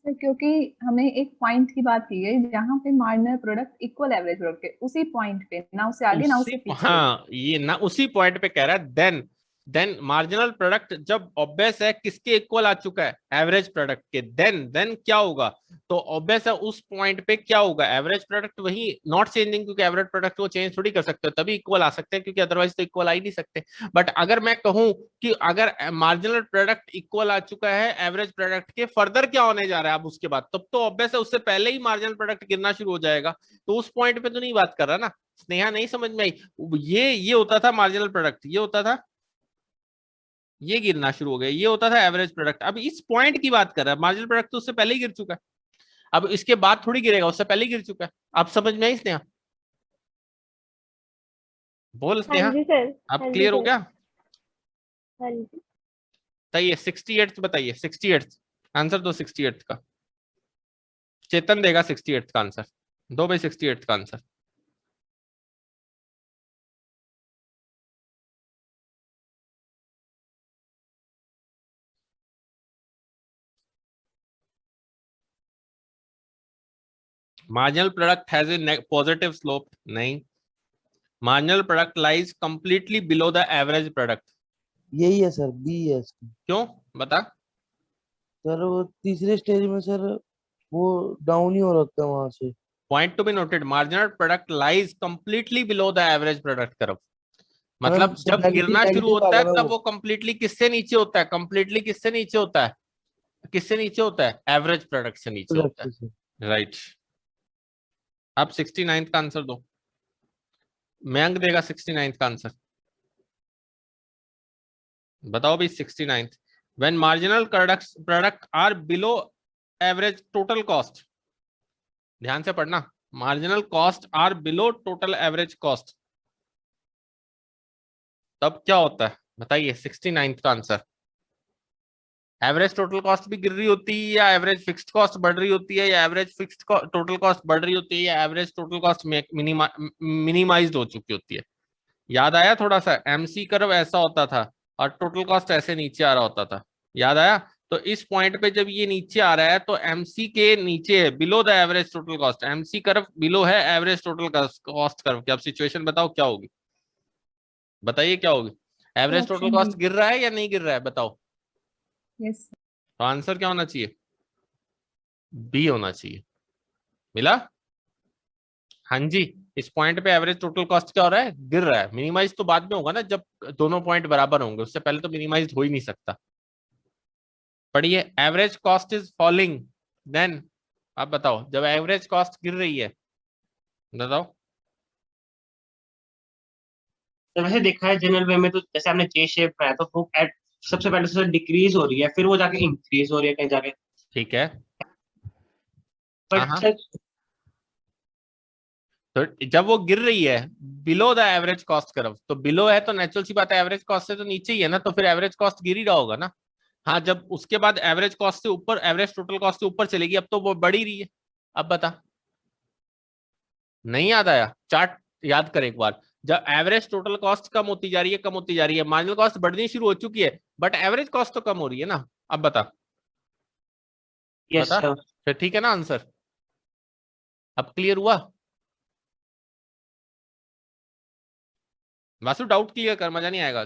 सर क्योंकि हमें एक पॉइंट की बात की है जहाँ पे marginal product equal average product है, उसी पॉइंट पे, ना उससे आगे ना उससे पीछे। हाँ, ये ना उसी पॉइंट पे कह रहा है, देन देन मार्जिनल प्रोडक्ट जब ऑब्वियस है किसके इक्वल आ चुका है, एवरेज प्रोडक्ट के, देन क्या होगा, तो ऑब्वियस है उस पॉइंट पे क्या होगा, एवरेज प्रोडक्ट वही नॉट चेंजिंग, क्योंकि एवरेज प्रोडक्ट को चेंज थोड़ी कर सकते हो, तभी इक्वल आ सकते हैं, क्योंकि अदरवाइज तो इक्वल आ ही नहीं सकते। बट अगर मैं कहूं कि अगर मार्जिनल प्रोडक्ट इक्वल आ चुका है एवरेज प्रोडक्ट के, फर्दर क्या होने जा रहा है अब उसके बाद, तब तो ऑब्वियस है उससे पहले ही मार्जिनल प्रोडक्ट गिरना शुरू हो जाएगा, तो उस पॉइंट पे तो नहीं बात कर रहा ना। स्नेहा नहीं समझ में आई, ये होता था मार्जिनल प्रोडक्ट, ये होता था, ये गिरना शुरू हो गया, ये होता था एवरेज प्रोडक्ट। अब इस पॉइंट की बात कर रहा है, मार्जिनल प्रोडक्ट तो उससे पहले ही गिर चुका है, अब इसके बाद थोड़ी गिरेगा, उससे पहले ही गिर चुका है। आप समझ में आई स्नेहा? बोल हाँ स्नेहा, जी सर। अब हाँ जी क्लियर हो सर। गया? हाँ जी। बताइए 68 बताइए, 68 आंसर दो 68 का। चेतन देगा 68 का आंसर, दो भाई 68 का आंसर। Marginal product has a positive slope, नहीं। Marginal product lies completely below the average product, यही है सर, बी है इसकी। क्यों बता? सर वो तीसरे स्टेज में सर वो डाउन ही हो रखा है वहां से। Point to be noted, marginal product lies completely below the average product curve, मतलब मतलब सर जब नेगेटिव गिरना शुरू नेगेटिव आ होता गया है ना तब वो। वो कंप्लीटली किससे नीचे होता है, कंप्लीटली किससे नीचे होता है, किससे नीचे होता है, एवरेज प्रोडक्ट से नीचे होता प्रोडक्ट से। है, राइट। आप 69 का आंसर दो, मयंक देगा 69 का आंसर। बताओ भाई 69, when marginal product are below average total cost, ध्यान से पढ़ना, marginal cost are below total average cost, तब क्या होता है बताइए 69 का आंसर। एवरेज टोटल कॉस्ट भी गिर रही होती है, या एवरेज फिक्स्ड कॉस्ट बढ़ रही होती है, या एवरेज फिक्स्ड टोटल कॉस्ट बढ़ रही होती है, या एवरेज टोटल कॉस्ट मिनिमाइज्ड हो चुकी होती है। याद आया थोड़ा सा, एमसी कर्व ऐसा होता था और टोटल कॉस्ट ऐसे नीचे आ रहा होता था, याद आया? तो इस पॉइंट पे जब ये नीचे आ रहा है तो एमसी के नीचे है, below the average total cost, MC curve below है एवरेज टोटल कॉस्ट कर्व की। अब सिचुएशन बताओ क्या होगी, बताइए क्या होगी, average total option cost B. गिर रहा है या नहीं गिर रहा है, बताओ। यस। तो आंसर क्या होना चाहिए, बी होना चाहिए। मिला? हाँ जी, इस पॉइंट पे एवरेज टोटल कॉस्ट क्या हो रहा है, गिर रहा है। मिनिमाइज तो बाद में होगा ना, जब दोनों पॉइंट बराबर होंगे, उससे पहले तो मिनिमाइज हो ही नहीं सकता। पढ़िए, average cost is falling, then आप बताओ, जब एवरेज कॉस्ट गिर रही है, बताओ। तो वैसे देखा है जनरल वे में, तो जैसे आपने जे शेप बनाया तो वो सबसे पहले से डिक्रीज हो रही है, फिर वो जाके इंक्रीज हो रही है कहीं जाके। ठीक है, हाँ बट हाँ। सर तो जब वो गिर रही है below the average cost curve, तो बिलो है तो नेचुरल सी बात है, एवरेज कॉस्ट से तो नीचे ही है ना, तो फिर एवरेज कॉस्ट गिर ही रहा होगा ना। हाँ, जब उसके बाद एवरेज कॉस्ट से ऊपर, एवरेज टोटल कॉस्ट से ऊपर चलेगी, अब तो वो बढ़ ही रही है। अब बता, नहीं याद आया? चार्ट याद कर एक बार, जब एवरेज टोटल कॉस्ट कम होती जा रही है, कम होती जा रही है, मार्जिनल कॉस्ट बढ़नी शुरू हो चुकी है, बट एवरेज कॉस्ट तो कम हो रही है ना। अब बता, यस बता, सर। फिर ठीक है ना आंसर? अब क्लियर हुआ? वासु डाउट क्लियर कर, मजा नहीं आएगा।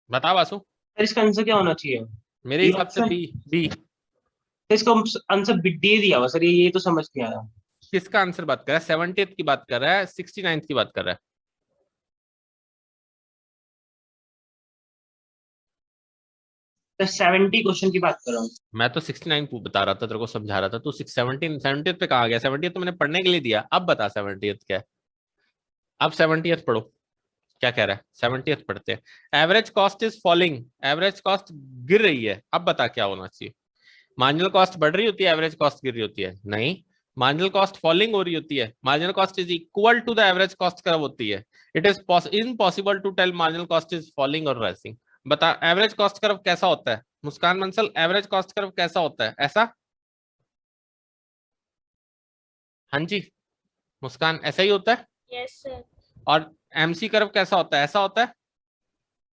बता वासु। सर इसका आंसर क्या होना चाहिए? मेरे ये हिसाब से ऑप्शन, बी, बी। तो इसका आंसर दे दिया हुआ सर, ये तो समझ नहीं आया। किसका आंसर बात कर रहा है, 70th की बात कर रहा है, 69th की बात कर रहा है? तो 70 क्वेश्चन की बात कर रहा हूँ। मैं तो 69 बता रहा था, तेरे को समझा रहा था, तू 17 70th पे कहा गया, 70th तो मैंने पढ़ने के लिए दिया, अब बता 70th क्या है। अब 70th पढ़ो, क्या कह रहा है, 70th पढ़ते हैं। Average cost is falling, average cost गिर रही है, अब बता क्या होना चाहिए। मार्जिनल कॉस्ट बढ़ रही होती है, एवरेज कॉस्ट गिर रही होती है, नहीं। मार्जिनल कॉस्ट फॉलिंग हो रही होती है, marginal cost is equal to the average cost curve होती है। It is impossible to tell marginal cost is falling और राइजिंग। बता, एवरेज कॉस्ट कर्व कैसा होता है Muskan Bansal, average cost curve कैसा होता है, ऐसा? हाँ जी मुस्कान, ऐसा ही होता है। Yes sir. और एमसी कर्व कैसा होता है, ऐसा होता है।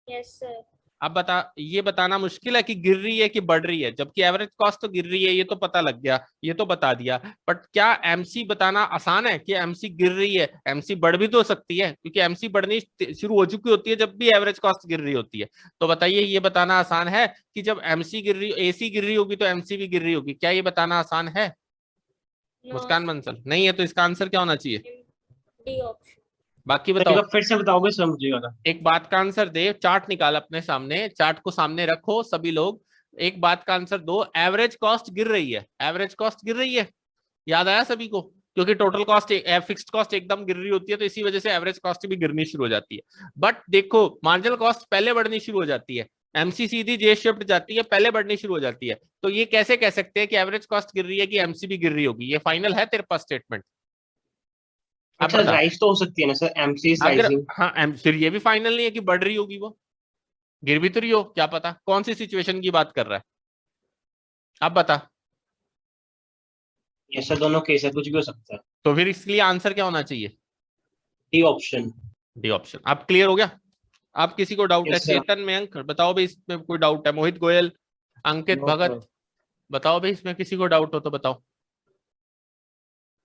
Yes sir. अब बता, ये बताना मुश्किल है कि गिर रही है कि बढ़ रही है, जबकि एवरेज कॉस्ट तो गिर रही है, ये तो पता लग गया, ये तो बता दिया। बट क्या एमसी बताना आसान है कि एमसी गिर रही है? एमसी बढ़ भी तो सकती है, क्योंकि एमसी बढ़नी शुरू हो चुकी होती है जब भी एवरेज कॉस्ट गिर रही होती है। तो बताइए, ये बताना आसान है कि जब एमसी गिर रही, एसी गिर रही होगी तो एमसी भी गिर रही होगी? क्या ये बताना आसान है? मुस्कान बंसल नहीं है, तो इसका आंसर क्या होना चाहिए? D option. बाकी सर एक बताओ। बार फिर से बताओगे, समझिएगा था। एक बात का आंसर दे, चार्ट निकाल अपने सामने, चार्ट को सामने रखो सभी लोग, एक बात का आंसर दो। एवरेज कॉस्ट गिर रही है, एवरेज कॉस्ट गिर रही है, याद आया सभी को? क्योंकि टोटल कॉस्ट, फिक्स्ड कॉस्ट एकदम गिर रही होती है, तो इसी वजह से एवरेज कॉस्ट भी गिरनी शुरू हो जाती है। बट देखो, मार्जिनल कॉस्ट पहले बढ़नी शुरू हो जाती है, एमसी सीधी जे शिफ्ट जाती है, पहले बढ़नी शुरू हो जाती है। तो ये कैसे कह सकते हैं कि एवरेज कॉस्ट गिर रही है कि एमसी भी गिर रही होगी? ये फाइनल है तेरे पास स्टेटमेंट? अब अच्छा, बता। राइज तो हो सकती है ना सर, एमसी इज अगर राइजिंग। हाँ, फिर ये भी फाइनल नहीं है कि बढ़ रही होगी, वो गिर भी तो रही हो, क्या पता? कौन सी सिचुएशन की बात कर रहा है? अब बता। ये सर दोनों केस है, कुछ भी हो सकता है। तो फिर इसलिए आंसर क्या होना चाहिए? D option. D option. अब क्लियर हो गया? अब किसी को डाउट है? Yes sir. चेतन, मयंक बताओ भाई, इसमें कोई डाउट है? मोहित गोयल, अंकित नो भगत सर। बताओ भाई, इसमें किसी को डाउट हो तो बताओ।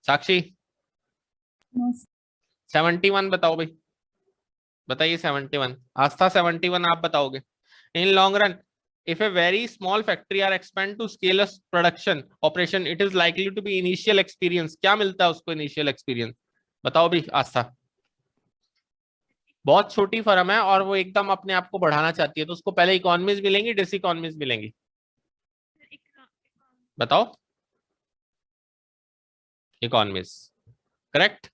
साक्षी नो 71 बताओ भाई, बताइए 71। आस्था 71 आप बताओगे। In long run, if a very small factory are expand to scale a production operation, it is likely to be initial experience। क्या मिलता है उसको initial experience? बताओ भी आस्था। बहुत छोटी फर्म है और वो एकदम अपने आप को बढ़ाना चाहती है, तो उसको पहले इकोनॉमीज मिलेंगी, डिस इकोनॉमीज मिलेंगी? बताओ। Economies, correct.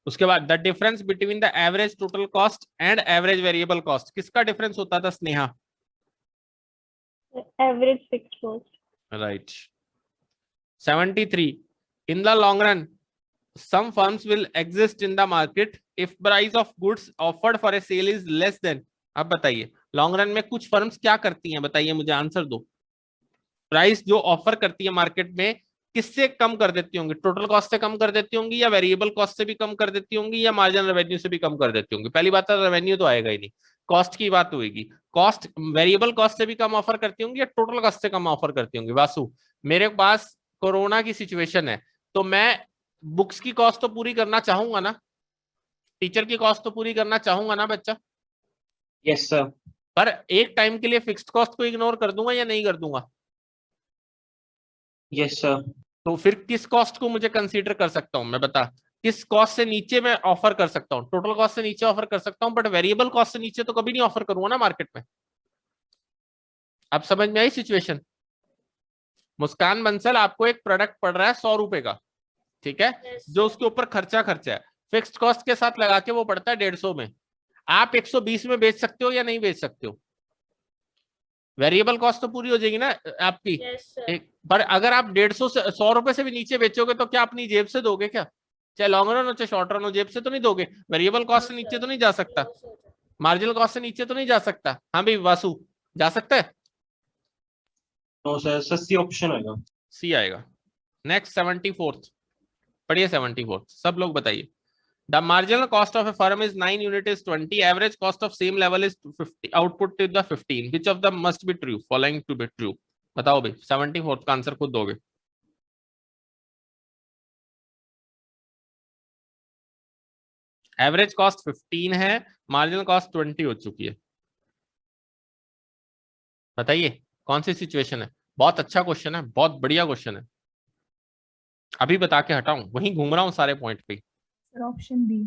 उसके बाद the difference between the average total cost and average variable cost, किसका डिफरेंस होता था Sneha? Average fixed cost. Right. 73, in the long run some firms will exist in the market if price of goods offered for a sale is less than। अब बताइए, लॉन्ग रन में कुछ फर्म्स क्या करती हैं? बताइए मुझे, आंसर दो। प्राइस जो ऑफर करती है मार्केट में, किससे कम कर देती होंगी? टोटल कॉस्ट से कम कर देती होंगी, या वेरिएबल कॉस्ट से भी कम कर देती होंगी, या मार्जिनल रेवेन्यू से भी कम कर देती होंगी? पहली बात है, रेवेन्यू तो आएगा ही नहीं, कॉस्ट की बात होगी। कॉस्ट वेरिएबल कॉस्ट से भी कम ऑफर करती होंगी, या टोटल कॉस्ट से कम ऑफर करती होंगी? वासु, मेरे पास कोरोना की सिचुएशन है, तो मैं बुक्स की कॉस्ट तो पूरी करना चाहूंगा ना, टीचर की कॉस्ट तो पूरी करना चाहूंगा ना बच्चा? Yes sir. पर एक टाइम के लिए फिक्स्ड कॉस्ट को इग्नोर कर दूंगा या नहीं कर दूंगा? Yes sir. तो फिर किस कॉस्ट को मुझे कंसीडर कर सकता हूं मैं? बता, किस कॉस्ट से नीचे मैं ऑफर कर सकता हूं? टोटल कॉस्ट से नीचे ऑफर कर सकता हूं, बट वेरिएबल कॉस्ट से नीचे तो कभी नहीं ऑफर करूंगा ना मार्केट में। अब समझ में आई सिचुएशन? मुस्कान बंसल, आपको एक प्रोडक्ट पड़ रहा है 100 रुपए का, ठीक है, जो उसके ऊपर खर्चा है, फिक्स्ड कॉस्ट के साथ लगा के वो पड़ता है 150 में। आप 120 में बेच सकते हो या नहीं बेच सकते हो? वेरिएबल कॉस्ट तो पूरी हो जाएगी ना आपकी। एक पर अगर आप 150 से 100 रुपए से भी नीचे बेचोगे, तो क्या अपनी जेब से दोगे क्या? चाहे लॉन्ग रन हो चाहे शॉर्ट रन हो, जेब से तो नहीं दोगे। वेरिएबल कॉस्ट से नीचे तो नहीं जा सकता, मार्जिनल कॉस्ट से नीचे तो नहीं जा सकता। हाँ भाई वासु, जा सकता है? नो सर, सस्ती ऑप्शन होगा। सी आएगा। नेक्स्ट 74th पढ़िए, 74th सब लोग बताइए। The marginal cost of a firm is 9 unit is 20. Average cost of same level is 50. Output to the 15. Which of them must be true? Following to be true. बताओ भाई, 74th का आंसर खुद दोगे। एवरेज कॉस्ट 15 है, मार्जिनल कॉस्ट 20 हो चुकी है। बताइए कौन सी सिचुएशन है? बहुत अच्छा क्वेश्चन है, बहुत बढ़िया क्वेश्चन है। अभी बता के हटाऊं, वहीं घूम रहा हूं सारे पॉइंट पे। Sir option B.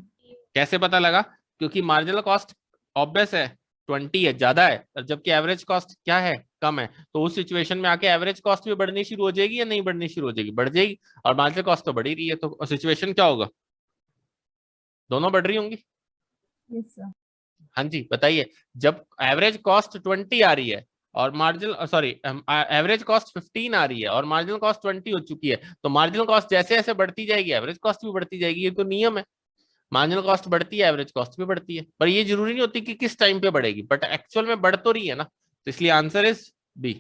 कैसे पता लगा? क्योंकि मार्जिनल कॉस्ट ऑब्वियस है 20 है, ज्यादा है, जबकि एवरेज कॉस्ट क्या है, कम है। तो उस सिचुएशन में आके एवरेज कॉस्ट भी बढ़नी शुरू हो जाएगी या नहीं बढ़नी शुरू हो जाएगी? बढ़ जाएगी। और मार्जिनल कॉस्ट तो बढ़ ही रही है, तो सिचुएशन क्या होगा? दोनों बढ़ रही होंगी। Yes sir. हाँ जी बताइए, जब एवरेज कॉस्ट 20 आ रही है और मार्जिनल सॉरी एवरेज कॉस्ट 15 आ रही है और मार्जिनल कॉस्ट 20 हो चुकी है, तो मार्जिनल कॉस्ट जैसे जैसे बढ़ती जाएगी एवरेज कॉस्ट भी बढ़ती जाएगी। ये तो नियम है, मार्जिनल कॉस्ट बढ़ती है एवरेज कॉस्ट भी बढ़ती है। पर ये जरूरी नहीं होती कि किस टाइम पे बढ़ेगी, बट एक्चुअल में बढ़ तो रही है ना, तो इसलिए आंसर इज बी।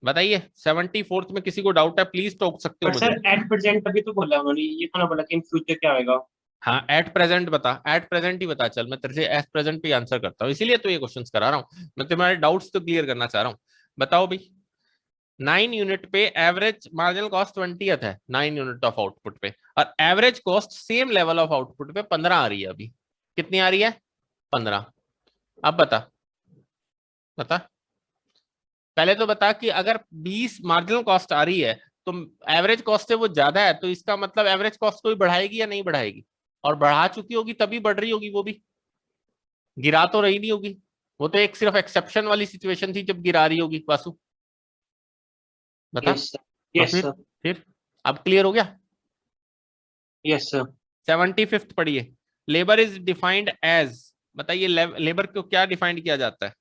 बताइए 74th में किसी को डाउट है प्लीज टोक सकते हो बट मुझे। सर एट प्रेजेंट अभी तो बोला उन्होंने, ये तो ना बोला कि इन फ्यूचर क्या होगा। हाँ एट प्रेजेंट बता, एट प्रेजेंट ही बता, चल मैं तेरे से एट प्रेजेंट पे आंसर करता हूँ, इसीलिए तो ये क्वेश्चंस करा रहा हूँ, मैं तुम्हारे डाउट्स तो क्लियर करना चाह रहा हूँ। बताओ भाई 9 यूनिट पे एवरेज मार्जिनल कॉस्ट 20th है 9 यूनिट ऑफ आउटपुट पे, और average cost same level of output पे 15 आ रही है। अभी कितनी आ रही है? 15। अब बता बता, पहले तो बता कि अगर 20 मार्जिनल कॉस्ट आ रही है तो एवरेज कॉस्ट से वो ज्यादा है, तो इसका मतलब एवरेज कॉस्ट को भी बढ़ाएगी या नहीं बढ़ाएगी? और बढ़ा चुकी होगी तभी बढ़ रही होगी, वो भी गिरा तो रही नहीं होगी। वो तो एक सिर्फ एक्सेप्शन वाली सिचुएशन थी जब गिरा रही होगी। वासु बता। यस सर, यस सर, फिर अब क्लियर हो गया? Yes sir. 75th पढ़िए। लेबर इज डिफाइंड एज, बताइए लेबर को क्या डिफाइंड किया जाता है?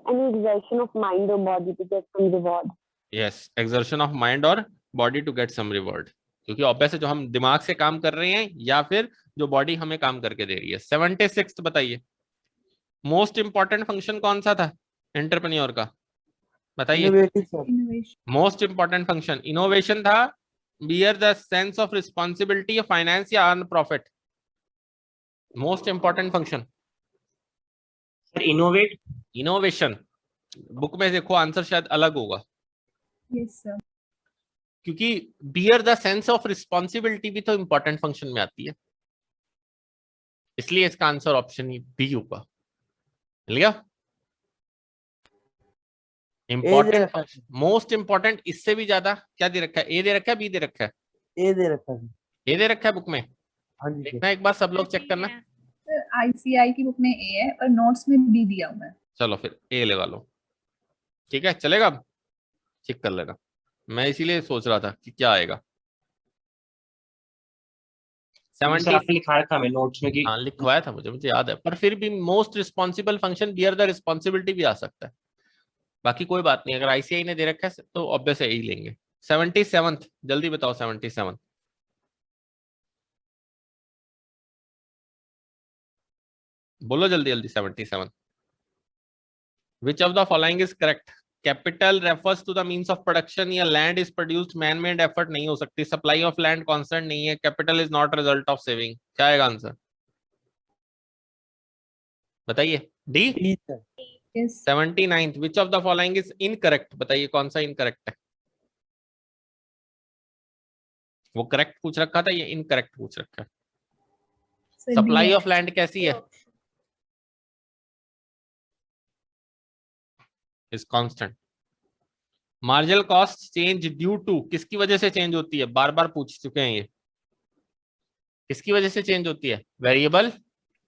Any exertion of mind or body to get some reward. Yes, exertion of mind और body to get some reward, क्योंकि ऑब्वियस है जो हम दिमाग से काम कर रहे हैं या फिर जो बॉडी हमें काम करके दे रही है। 76th बताइए। मोस्ट इंपॉर्टेंट फंक्शन कौन सा था एंटरप्रेन्योर का? बताइए। Innovative sir. Innovation. Most important function innovation था, bear the sense of responsibility, finance या earn profit? Most important function sir innovate. Innovation. Book में देखो आंसर शायद अलग होगा, यस सर। क्योंकि bear the sense of responsibility भी तो इंपॉर्टेंट फंक्शन में आती है, इसलिए इसका आंसर ऑप्शन बी होगा। मिल गया? इंपॉर्टेंट फंक्शन, मोस्ट इंपॉर्टेंट, इससे भी ज्यादा क्या दे रखा है? ए दे रखा है, बी दे रखा है? ए दे रखा है। ए दे रखा है बुक में। हाँ जी सर। देखना एक बार सब लोग चेक करना। सर आईसीआई की बुक में ए है और नोट्स में बी दिया हुआ है। चलो फिर ए लगा लो, ठीक है चलेगा? अब चेक कर लेना, मैं इसीलिए सोच रहा था कि क्या आएगा। सर 70। आपने लिखा रखा हमें नोट्स में कि हाँ लिखवाया था मुझे याद है, पर फिर भी most responsible function bear the responsibility भी आ सकता है। बाकी कोई बात नहीं, अगर आईसीआई ने दे रखा है तो ऑब्वियस यही लेंगे। 77th जल्दी बताओ। 77 बोलो जल्दी जल्दी। 77 which of the following is correct? Capital refers to the means of production, या land is produced man made effort नहीं हो सकती, सप्लाई ऑफ लैंड कांस्टेंट नहीं है, capital is not result of saving. क्या आएगा आंसर? बताइए। D. D sir. Yes. 79th which of the following is incorrect? बताइए कौन सा इनकरेक्ट है? वो करेक्ट पूछ रखा था, ये इनकरेक्ट पूछ रखा है। Sir supply D of land कैसी है? Is constant. Marginal cost change due to, किसकी वजह से चेंज होती है? बार बार पूछ चुके हैं ये, किसकी वजह से चेंज होती है? वेरिएबल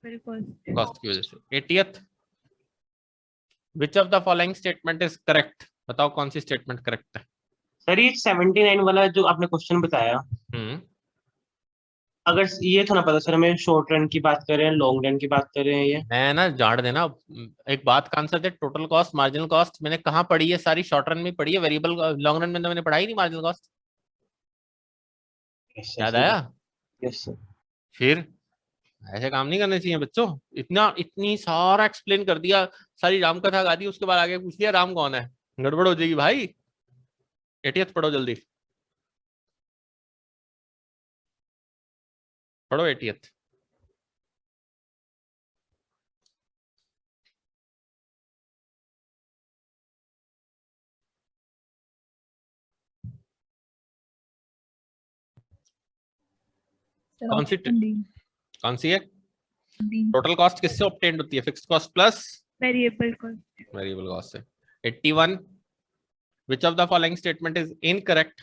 कॉस्ट की वजह से। 80th which of the following statement is correct? बताओ कौन सी स्टेटमेंट करेक्ट है? सर ये 79 वाला जो आपने क्वेश्चन बताया, अगर ये तो ना पता सर हमें शॉर्ट रन की बात कर रहे हैं लॉन्ग रन की बात कर रहे हैं ये। मैं ना झाड़ देना, एक बात का आंसर दे। टोटल कॉस्ट, मार्जिनल कॉस्ट मैंने कहाँ पढ़ी है? सारी शॉर्ट रन में पढ़ी है, वेरिएबल लॉन्ग रन में तो मैंने पढ़ाई नहीं मार्जिनल कॉस्ट। याद आया? Yes sir. फिर ऐसे काम नहीं करने चाहिए बच्चों। इतनी सारा एक्सप्लेन कर दिया, सारी राम कथा गा दी, उसके बाद आगे पूछ लिया राम कौन है, गड़बड़ हो जाएगी भाई। 80th पढ़ो जल्दी, पढ़ो 80th। सर कौन सी ऑप्शन डी। कौन सी है? डी। टोटल कॉस्ट किससे ऑब्टेन्ड होती है? Fixed cost plus variable cost. Variable cost से। 81 which of the following statement is incorrect?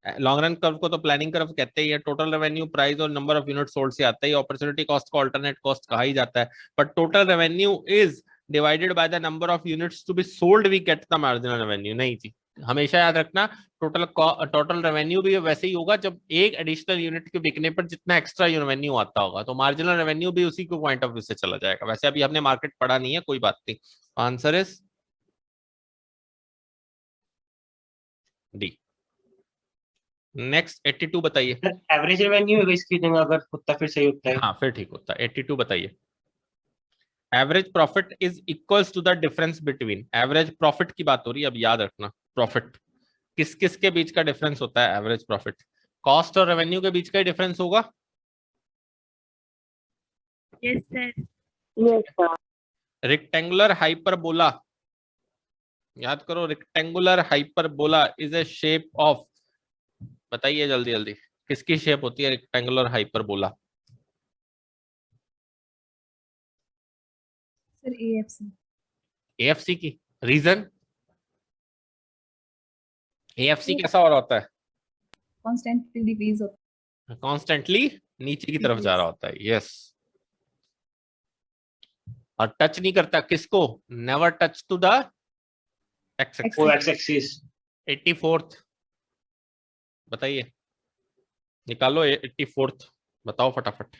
Long run curve को तो प्लानिंग कर्व कहते ही है। टोटल रेवेन्यू प्राइस और नंबर ऑफ यूनिट सोल्ड से आता है। अपॉर्चुनिटी कॉस्ट को अल्टरनेट कॉस्ट कहा ही जाता है, but total revenue is divided by the number of units to be sold, we get the marginal revenue. नहीं जी, हमेशा याद रखना टोटल रेवेन्यू भी वैसे ही होगा जब एक एडिशनल यूनिट के बिकने पर जितना एक्स्ट्रा रेवेन्यू आता होगा, तो मार्जिनल रेवेन्यू भी उसी को पॉइंट ऑफ व्यू से चला जाएगा। वैसे अभी हमने मार्केट पढ़ा नहीं है, कोई बात नहीं। Answer is D. नेक्स्ट 82 बताइए। एवरेज रेवेन्यू होगा इसकी जगह अगर होता फिर सही होता है। हाँ फिर ठीक होता है। 82 बताइए। Average profit is equals to the difference between, average profit की बात हो रही है, अब याद रखना प्रॉफिट किस किस के बीच का डिफरेंस होता है? एवरेज प्रॉफिट कॉस्ट और रेवेन्यू के बीच का ही डिफरेंस होगा। Yes sir. Yes sir. Rectangular hyperbola, याद करो, rectangular hyperbola is A shape of, बताइए जल्दी जल्दी, किसकी शेप होती है rectangular hyperbola? Sir AFC। AFC की। रीजन? AFC कैसा हो रहा होता है? कॉन्स्टेंटली डिक्रीज होता कॉन्स्टेंटली नीचे की तरफ जा रहा होता है। यस। और टच नहीं करता किसको? Never touch to the x axis. वो एक्स एक्सिस 84th बताइए, निकालो 84th, बताओ फटाफट।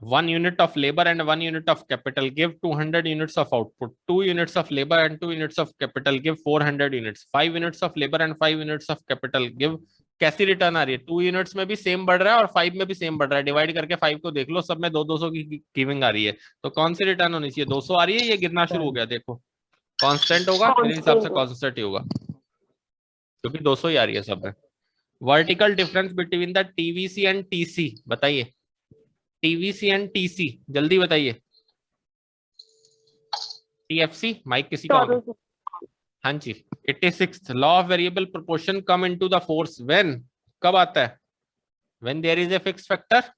One unit of labor and 1 unit of capital give 200 units of output. 2 units of labor and 2 units of capital give 400 units. 5 units of labor and 5 units of capital give, कैसी रिटर्न आ रही है? 2 यूनिट्स में भी सेम बढ़ रहा है और 5 में भी सेम बढ़ रहा है। डिवाइड करके 5 को देख लो, सब में 200 की गिविंग आ रही है। तो कौन सी रिटर्न होनी चाहिए? 200 आ रही है, ये गिरना शुरू हो गया, देखो कांस्टेंट होगा, मेरे हिसाब से कांस्टेंट ही होगा क्योंकि 200 ही आ रही है सब में। Vertical difference between the TVC and TC, बताइए टीवीसी एंड टीसी, जल्दी बताइए। टीएफसी, माइक किसी का होगा? हाँ जी। 86th law of variable proportion come into the force when, कब आता है? When there is a fixed factor.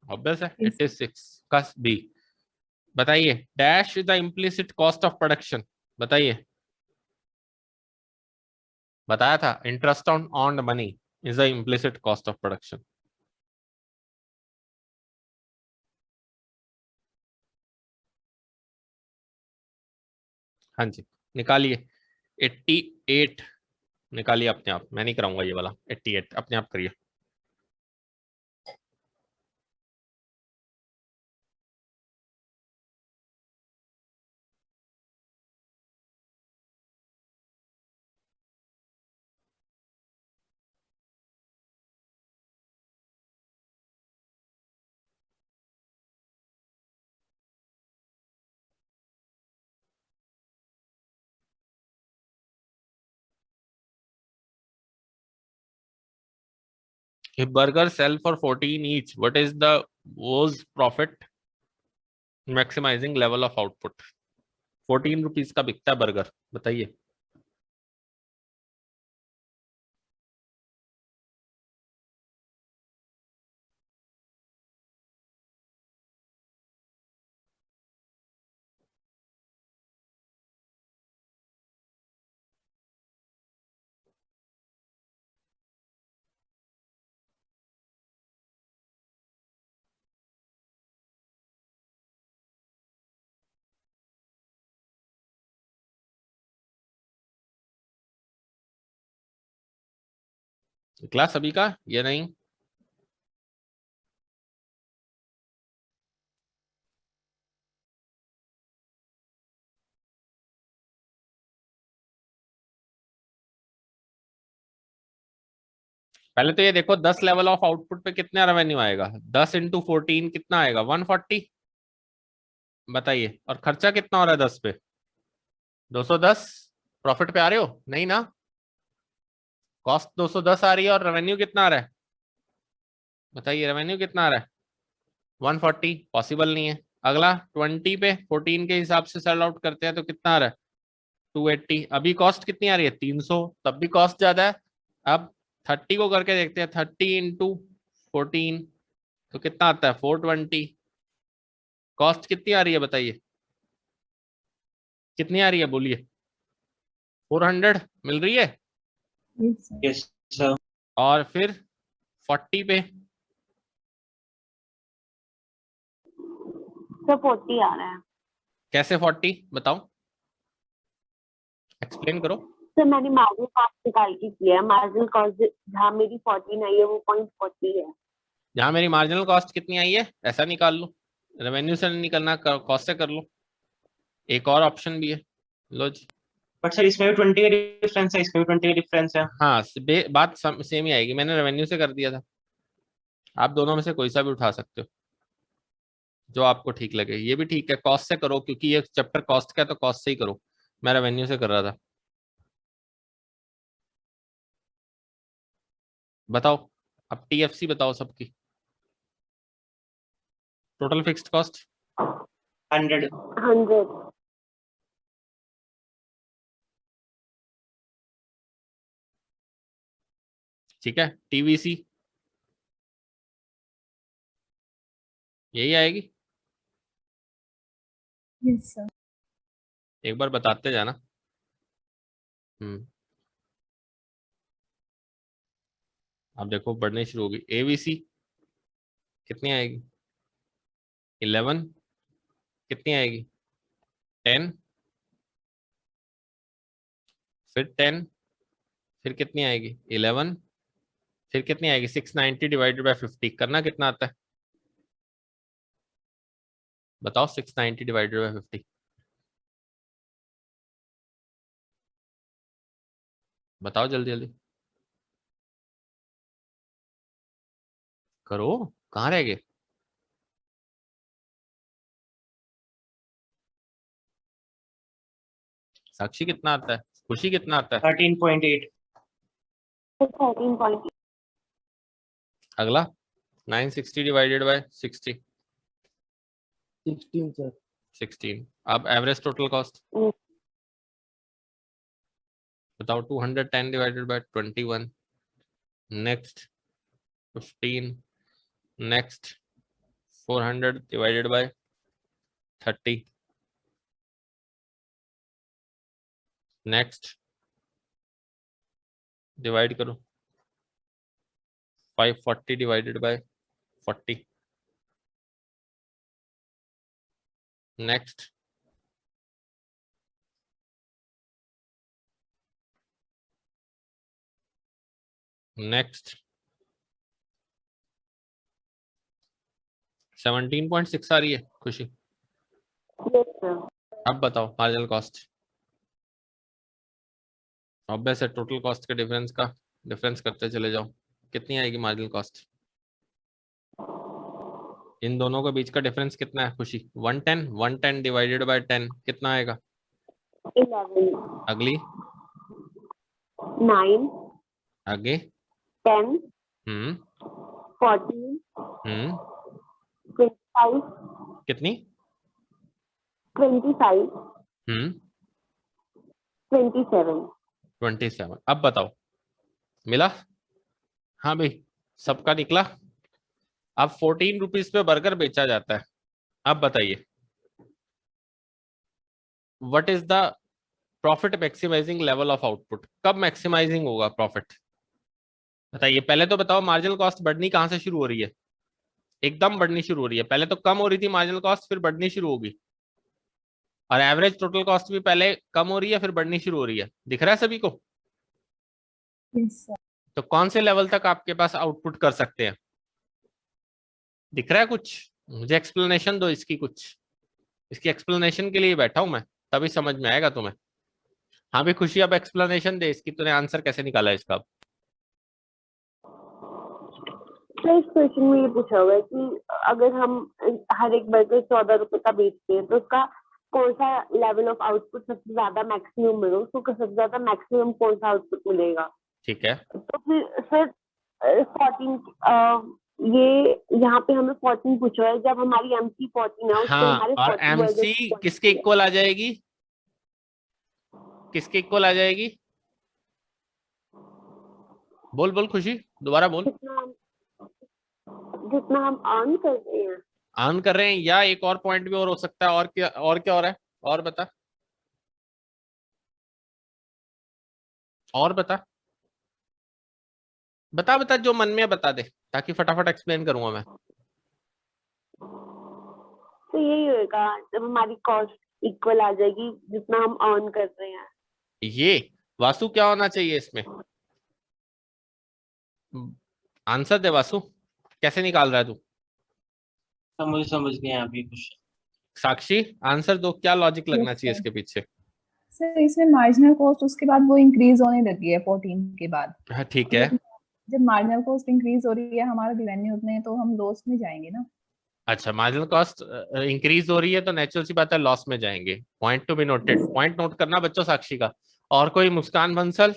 Obvious है। 86 का बी, बताइए dash is the implicit cost of production, बताइए। बताया था interest on earned money is the implicit cost of production. हाँ जी, निकालिए 88, निकालिए अपने आप, मैं नहीं कराऊंगा ये वाला। 88 अपने आप करिए। If burger sell for 14 each, what is the was profit maximizing level of output? 14 rupees का बिकता है बर्गर, बताइए। क्लास सभी का ये नहीं? पहले तो ये देखो 10 लेवल ऑफ आउटपुट पे कितना रेवेन्यू आएगा? 10 इंटू 14 कितना आएगा? 140, बताइए। और खर्चा कितना हो रहा है 10 पे? 210। प्रॉफिट पे आ रहे हो? नहीं ना, कॉस्ट 210 आ रही है और रेवेन्यू कितना आ रहा है? बताइए रेवेन्यू कितना आ रहा है? 140, पॉसिबल नहीं है। अगला 20 पे 14 के हिसाब से सेल आउट करते हैं तो कितना आ रहा है? 280। अभी कॉस्ट कितनी आ रही है? 300, तब भी कॉस्ट ज्यादा है। अब 30 को करके देखते हैं, 30 इंटू 14 तो कितना आता है? 420। कॉस्ट कितनी आ रही है बताइए, कितनी आ रही है बोलिए? 400 मिल रही है। है। Yes, sir. Yes sir. और फिर 40 पे सर 40 आ रहा है। कैसे 40 बताओ, एक्सप्लेन करो। सर मैंने मार्जिनल कॉस्ट निकाल के किया है। मार्जिनल कॉस्ट जहाँ मेरी 14 आई है वो 0.40 है। जहां मेरी मार्जिनल कॉस्ट कितनी आई है ऐसा निकाल लो, रेवेन्यू से नहीं निकलना, कॉस्ट से कर लो। एक और ऑप्शन भी है, लो जी। बट सर इसमें भी 20 का डिफरेंस है, इसमें भी 20 का डिफरेंस है। हाँ बात सेम ही आएगी, मैंने रेवेन्यू से कर दिया था, आप दोनों में से कोई सा भी उठा सकते हो। जो आपको ठीक लगे। ये भी ठीक है, कॉस्ट से करो क्योंकि ये चैप्टर कॉस्ट का है, तो कॉस्ट से ही करो। मैं रेवेन्यू से कर रहा था। बताओ अब टीएफसी बताओ सबकी, टोटल फिक्स्ड कॉस्ट 100 100 ठीक है। टीवीसी यही आएगी, यस सर। एक बार बताते जाना। अब देखो बढ़ने शुरू होगी। एवीसी कितनी आएगी? 11। कितनी आएगी? 10। फिर 10, फिर कितनी आएगी? 11। फिर कितनी आएगी? 690 डिवाइडेड बाय 50 करना कितना आता है बताओ? 690 डिवाइडेड बाय 50 बताओ जल्दी जल्दी करो, कहाँ रह गए? साक्षी कितना आता है? खुशी कितना आता है? 13.8 13.8 अगला 960 डिवाइडेड बाय 60 16 सर। 16। अब एवरेज टोटल कॉस्ट बताओ? 210 divided by 21। Next 15। Next 400 divided by 30। Next divide करो 540 डिवाइडेड बाय 40। नेक्स्ट नेक्स्ट 17.6 आ रही है खुशी। Yes sir. अब बताओ मार्जिनल कॉस्ट। ऑब्वियस है, टोटल कॉस्ट के डिफरेंस का डिफरेंस करते चले जाओ। कितनी आएगी मार्जिनल कॉस्ट? इन दोनों के बीच का डिफरेंस कितना है खुशी? 110। 110 डिवाइडेड बाय 10 कितना आएगा? 11 अगली 9 आगे 10 हम्म 14 हम्म 25 कितनी? 25 हम्म 27 27। अब बताओ मिला? हाँ भाई सबका निकला। अब 14 रुपीज पे बर्गर बेचा जाता है। अब बताइए what is the profit maximising level of output? कब मैक्सिमाइजिंग होगा प्रॉफिट बताइए? पहले तो बताओ मार्जिनल कॉस्ट बढ़नी कहां से शुरू हो रही है? एकदम बढ़नी शुरू हो रही है। पहले तो कम हो रही थी मार्जिनल कॉस्ट, फिर बढ़नी शुरू होगी। और एवरेज टोटल कॉस्ट भी पहले कम हो रही है फिर बढ़नी शुरू हो रही है। दिख रहा है सभी को? Yes sir. तो कौन से लेवल तक आपके पास आउटपुट कर सकते हैं? दिख रहा है कुछ? मुझे एक्सप्लेनेशन दो इसकी कुछ। इसकी एक्सप्लेनेशन के लिए बैठा हूं मैं, तभी समझ में आएगा तुम्हें। हाँ भी खुशी अब एक्सप्लेनेशन दे इसकी, तूने आंसर कैसे निकाला इसका? तो इस क्वेश्चन में ये पूछा हुआ है कि अगर हम हर एक बर्गर 14 रुपए का बेचते हैं तो उसका कौन सा लेवल ऑफ आउटपुट सबसे ज्यादा मैक्सिमम मिले, उसको सबसे ज्यादा मैक्सिमम कौन सा आउटपुट मिलेगा। ठीक है। तो फिर 14 ये यहाँ पे हमें 14 पूछा है। जब हमारी एमसी 14 है उससे हाँ हमारे और 40 एमसी किसके इक्वल आ जाएगी? किसके इक्वल आ जाएगी? बोल बोल खुशी, दोबारा बोल। जितना हम अर्न करते हैं। अर्न कर रहे हैं, या एक और पॉइंट भी और हो सकता है। और क्या क्या और है? और बता, और बता बता बता जो मन में है बता दे, ताकि फटाफट एक्सप्लेन करूंगा मैं। तो यही होगा जब हमारी कॉस्ट इक्वल आ जाएगी जितना हम अर्न कर रहे हैं। ये वासु क्या होना चाहिए इसमें? आंसर दे वासु, कैसे निकाल रहा है तू? मुझे समझ नहीं आया अभी कुछ। साक्षी आंसर दो, क्या लॉजिक लगना Yes, चाहिए sir. इसके पीछे? सर इसमें मार्जिनल कॉस्ट उसके बाद वो इंक्रीज होने लगी है 14 के बाद। हाँ ठीक है। जब मार्जिनल कॉस्ट इंक्रीज हो रही है हमारा रेवेन्यू उतने, तो हम लॉस में जाएंगे ना। अच्छा, मार्जिनल कॉस्ट इंक्रीज हो रही है तो नेचुरल सी बात है लॉस में जाएंगे। Point to be noted, point note करना बच्चों साक्षी का। और कोई? मुस्कान बंसल,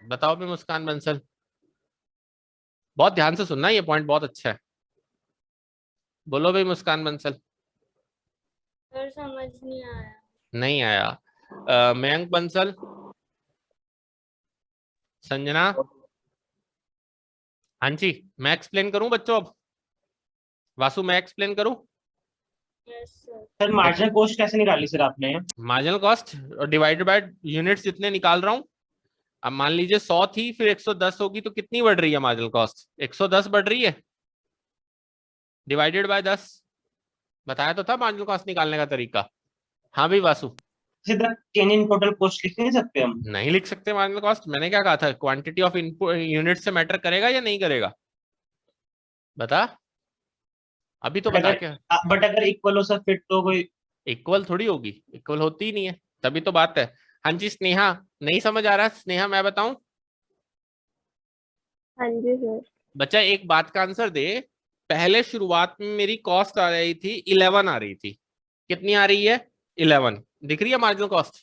बताओ भी मुस्कान बंसल, बहुत ध्यान से सुनना, ये पॉइंट बहुत अच्छा है। बोलो भाई मुस्कान बंसल। सर समझ नहीं आया। नहीं आया। मयंक बंसल, संजना। हाँ जी, मैं एक्सप्लेन करूं बच्चों अब? वासु मैं एक्सप्लेन करूं? Yes sir. Sir marginal cost कैसे निकाली सर आपने? Marginal cost divided by units जितने निकाल रहा हूं। अब मान लीजिए 100 थी, फिर 110 होगी तो कितनी बढ़ रही है मार्जिनल कॉस्ट? 110 बढ़ रही है, डिवाइडेड बाय 10। बताया तो था मार्जिनल कॉस्ट निकालने का तरीका। हाँ भाई वासु। सीधा चेंज इन टोटल कॉस्ट लिख नहीं सकते हम? नहीं लिख सकते मार्जिनल कॉस्ट, मैंने क्या कहा था? क्वांटिटी ऑफ इनपुट यूनिट से मैटर करेगा या नहीं करेगा? बता, अभी तो बता क्या। बट अगर इक्वल हो सर फिर तो कोई। इक्वल थोड़ी होगी, इक्वल होती ही नहीं है, तभी तो बात है। हाँ जी स्नेहा, नहीं समझ आ रहा? स्नेहा मैं बताऊं? हाँ जी सर। बच्चा एक बात का आंसर दे। पहले शुरुआत में मेरी कॉस्ट आ रही थी 11 आ रही थी, कितनी आ रही है? 11 दिख रही है मार्जिनल कॉस्ट।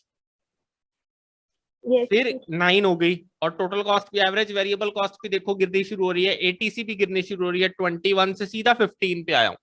यस फिर सर। 9 हो गई, और टोटल कॉस्ट भी, एवरेज वेरिएबल कॉस्ट भी देखो गिरनी शुरू हो रही है, एटीसी भी गिरनी शुरू हो रही है। 21 से सीधा 15 पे आया हूं,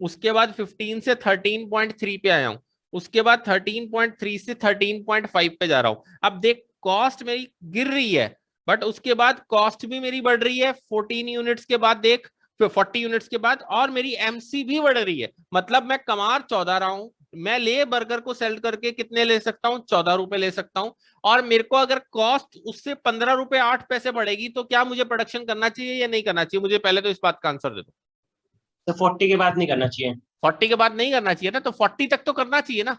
उसके बाद 15 से 13.3 पे आया हूं, उसके बाद 13.3 से 13.5 पे जा रहा हूं। अब देख कॉस्ट मेरी गिर रही है, बट उसके बाद कॉस्ट भी मेरी बढ़ रही है 14 यूनिट्स के बाद, देख 40 यूनिट्स के बाद, और मेरी एमसी भी बढ़ रही है। मतलब मैं कमा 14 रहा हूं, मैं ले बर्गर को सेल करके कितने ले सकता हूं? 14 रुपए ले सकता हूं। और मेरे को अगर कॉस्ट उससे 15 रुपए 8 पैसे बढ़ेगी तो क्या मुझे प्रोडक्शन करना चाहिए या नहीं करना चाहिए? मुझे पहले तो इस बात का आंसर दे दो। तो 40 के बाद नहीं करना चाहिए? 40 के बाद नहीं करना चाहिए ना, तो 40 तक तो करना चाहिए ना।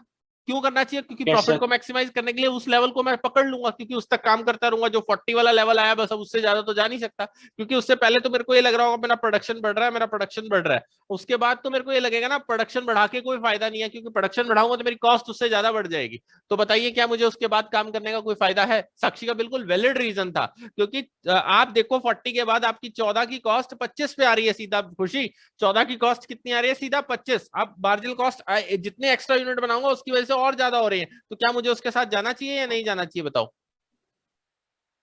क्यों करना चाहिए? क्योंकि यस प्रॉफिट सर। को मैक्सिमाइज करने के लिए उस लेवल को मैं पकड़ लूंगा, क्योंकि उस तक काम करता रहूंगा। जो 40 वाला लेवल आया बस, अब उससे ज्यादा तो जा नहीं सकता, क्योंकि उससे पहले तो मेरे को ये लग रहा होगा मेरा प्रोडक्शन बढ़ रहा है, मेरा प्रोडक्शन बढ़ रहा है। उसके बाद तो मेरे को ये लगेगा ना प्रोडक्शन बढ़ा के कोई फायदा नहीं है, क्योंकि प्रोडक्शन बढ़ाऊंगा तो मेरी कॉस्ट उससे ज्यादा बढ़ जाएगी। तो बताइए क्या मुझे उसके बाद काम करने का कोई फायदा है? साक्षी का बिल्कुल वैलिड रीजन था, क्योंकि आप देखो 40 के बाद आपकी 14 की कॉस्ट 25 पे आ रही है सीधा। खुशी, 14 की कॉस्ट कितनी आ रही है? सीधा 25। अब मार्जिनल कॉस्ट जितने एक्स्ट्रा यूनिट बनाऊंगा उसकी वजह से और ज्यादा हो रही है, तो क्या मुझे उसके साथ जाना चाहिए या नहीं जाना चाहिए? बताओ।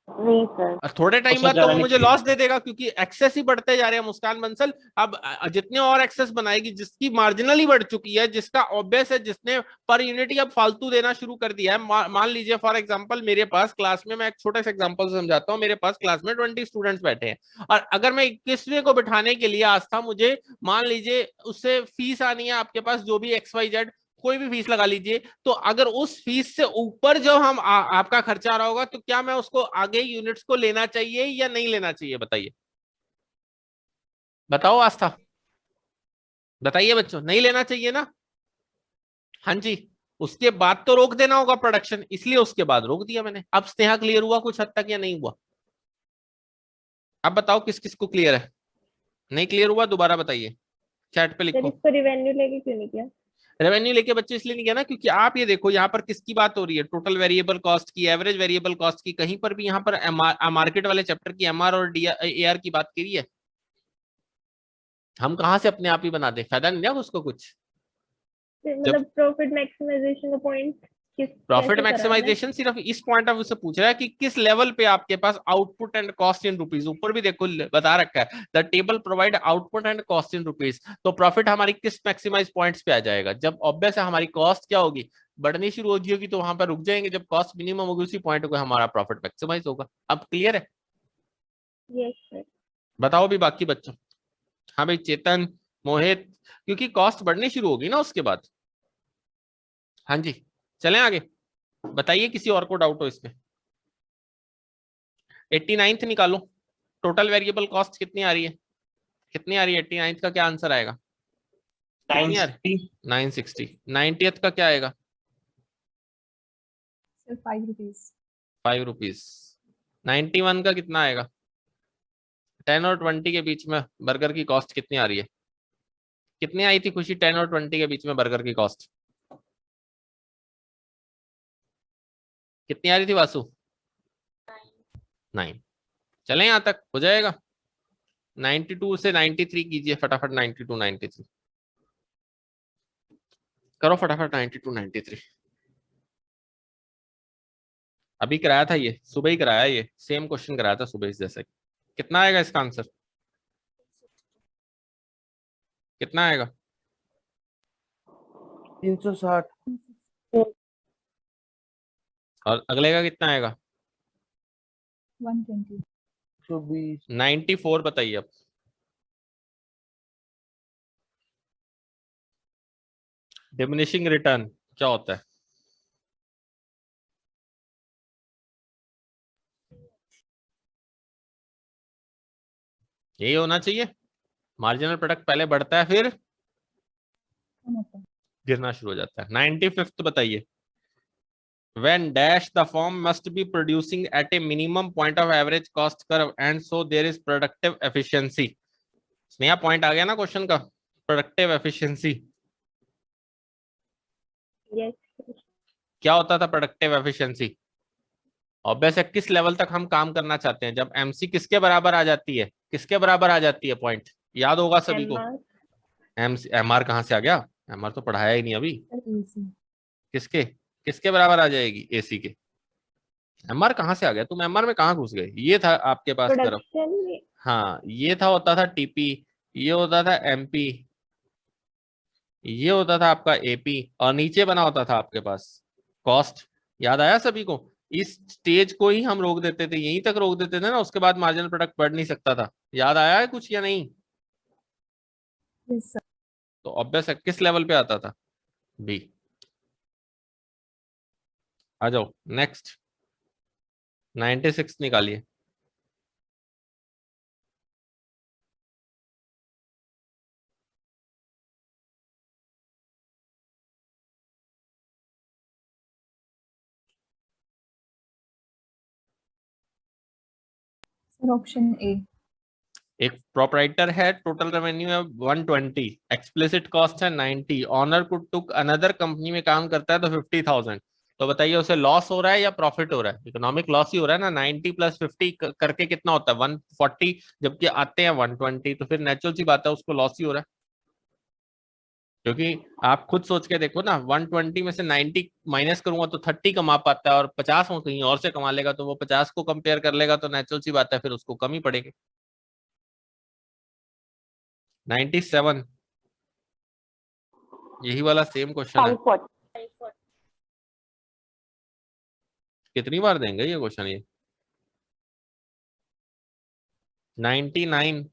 नहीं सर। और थोड़े टाइम उससे बाद तो ज्यादा वो नहीं मुझे चाहिए। लॉस दे देगा, क्योंकि एक्सेस ही बढ़ते जा रहे हैं मुस्कान बंसल। अब जितने और एक्सेस बनाएगी, जिसकी मार्जिनल ही बढ़ चुकी है, जिसका ऑब्वियस है, जिसने पर यूनिट ही अब फालतू देना शुरू कर दिया है। मान लीजिए फॉर एग्जांपल मेरे पास क्लास में, मैं एक छोटे से एग्जांपल से समझाता हूँ, मेरे पास क्लास में 20 स्टूडेंट्स बैठे हैं, और अगर मैं 21वें को बिठाने के लिए आस्था मुझे, मान लीजिए उससे फीस आनी है आपके पास, जो भी XYZ कोई भी फीस लगा लीजिए, तो अगर उस फीस से ऊपर जो हम आपका खर्चा आ रहा होगा, तो क्या मैं उसको आगे यूनिट्स को लेना चाहिए या नहीं लेना चाहिए? बताइए, बताओ आस्था, बताइए बच्चों, नहीं लेना चाहिए ना? हाँ जी। उसके बाद तो रोक देना होगा प्रोडक्शन, इसलिए उसके बाद रोक दिया मैंने। अब स्नेहा क्लियर हुआ कुछ हद तक या नहीं हुआ? अब बताओ किस किस को क्लियर है? नहीं क्लियर हुआ दोबारा बताइए, चैट पे सर लिखो। इसको रिवेन्यू लेके क्यों नहीं किया? रेवेन्यू लेके बच्चे इसलिए नहीं किया ना, क्योंकि आप ये देखो यहाँ पर किसकी बात हो रही है? टोटल वेरिएबल कॉस्ट की, एवरेज वेरिएबल कॉस्ट की। कहीं पर भी यहाँ पर मार्केट वाले चैप्टर की एमआर और AR की बात करी है? हम कहाँ से अपने आप ही बना दे? फायदा नहीं दिया उसको कुछ। जब मतलब प्रॉफिट मैक्सिमाइजेशन का पॉइंट किस प्रॉफिट कैसे करा हमने? मैक्सिमाइजेशन सिर्फ इस पॉइंट ऑफ व्यू से पूछ रहा है कि किस लेवल पे आपके पास output and cost in rupees, ऊपर भी देखो बता रखा है, the table provide output and cost in rupees. तो प्रॉफिट हमारी किस मैक्सिमाइज पॉइंट्स पे आ जाएगा? जब ऑब्वियस है हमारी कॉस्ट क्या होगी? बढ़नी शुरू हो जाएगी, तो वहां पर रुक जाएंगे। जब कॉस्ट मिनिमम होगी उसी पॉइंट को हमारा प्रॉफिट मैक्सिमाइज होगा। अब क्लियर है? Yes sir. बताओ भी बाकी बच्चों। हाँ भाई चेतन, मोहित, क्योंकि कॉस्ट बढ़नी शुरू होगी ना उसके बाद। हाँ जी, चलें आगे। बताइए किसी और को डाउट हो इसमें। 89th निकालो, टोटल वेरिएबल कॉस्ट कितनी आ रही है? कितनी आ रही है? 89th का क्या आंसर आएगा? कितनी आ रही? 960। 90th का क्या आएगा? सिर्फ 5 रुपीज। 5 रुपीज। 91 का कितना आएगा? 10 और 20 के बीच में बर्गर की कॉस्ट कितनी आ रही है? कितनी आई थी खुशी 10 और 20 के बीच में बर्गर की कॉस्ट? कितनी आ रही थी वासु? 9। चलें यहां तक हो जाएगा? 92 से 93 कीजिए फटाफट, 92 93 करो फटाफट, 92 93 अभी कराया था, ये सुबह ही कराया, ये सेम क्वेश्चन कराया था सुबह इस जैसे। कितना आएगा इसका आंसर, कितना आएगा? 360। और अगले का कितना आएगा? 120। 120। 94 बताइए अब। डिमिनिशिंग रिटर्न क्या होता है? यही होना चाहिए, मार्जिनल प्रोडक्ट पहले बढ़ता है फिर कम होता है। गिरना शुरू हो जाता है। 95th बताइए। When dash the firm must be producing at a minimum point of average cost curve and so there is productive efficiency। नया पॉइंट आ गया ना क्वेश्चन का, प्रोडक्टिव एफिशिएंसी। यस क्या होता था प्रोडक्टिव एफिशिएंसी? ऑब्वियस है, किस लेवल तक हम काम करना चाहते हैं, जब एमसी किसके बराबर आ जाती है, किसके बराबर आ जाती है पॉइंट, याद होगा सभी को। एमसी, एमआर कहाँ से आ गया, एमआर तो पढ़ाया ही नहीं अभी। किसके किसके बराबर आ जाएगी, एसी के। एमआर कहाँ से आ गया, तुम एमआर में कहाँ घुस गए? ये था आपके पास कर्व, प्रोडक्शन हाँ ये था, होता था टीपी, ये होता था एमपी, ये होता था आपका एपी, और नीचे बना होता था आपके पास कॉस्ट। याद आया सभी को? इस स्टेज को ही हम रोक देते थे, यहीं तक रोक देते थे ना, उसके बाद मार्जिनल प्रोडक्ट बढ़ नहीं सकता था। याद आया है कुछ या नहीं? Yes sir. तो ऑब्वियस है किस लेवल पे आता था, बी। आ जाओ नेक्स्ट, 96 निकालिए। Sir option A. एक प्रोपराइटर है, टोटल रेवेन्यू है 120, एक्सप्लिसिट कॉस्ट है 90, owner could took another company में काम करता है तो 50,000। तो बताइए उसे लॉस हो रहा है या प्रॉफिट हो रहा है? इकोनॉमिक लॉस ही हो रहा है ना। 90 + 50 करके कितना होता है, 140, जबकि आते हैं 120, तो फिर नेचुरल सी बात है उसको लॉस ही हो रहा है। क्योंकि आप खुद सोच के देखो ना, 120 में से 90 माइनस करूंगा तो 30 कमा पाता है, और 50 वो कहीं और से कमा लेगा तो वो 50 को कंपेयर कर लेगा, तो नेचुरल सी बात है फिर उसको कम ही पड़ेगी। 97, यही वाला सेम क्वेश्चन है। 540 कितनी बार देंगे ये क्वेश्चन ये? 99,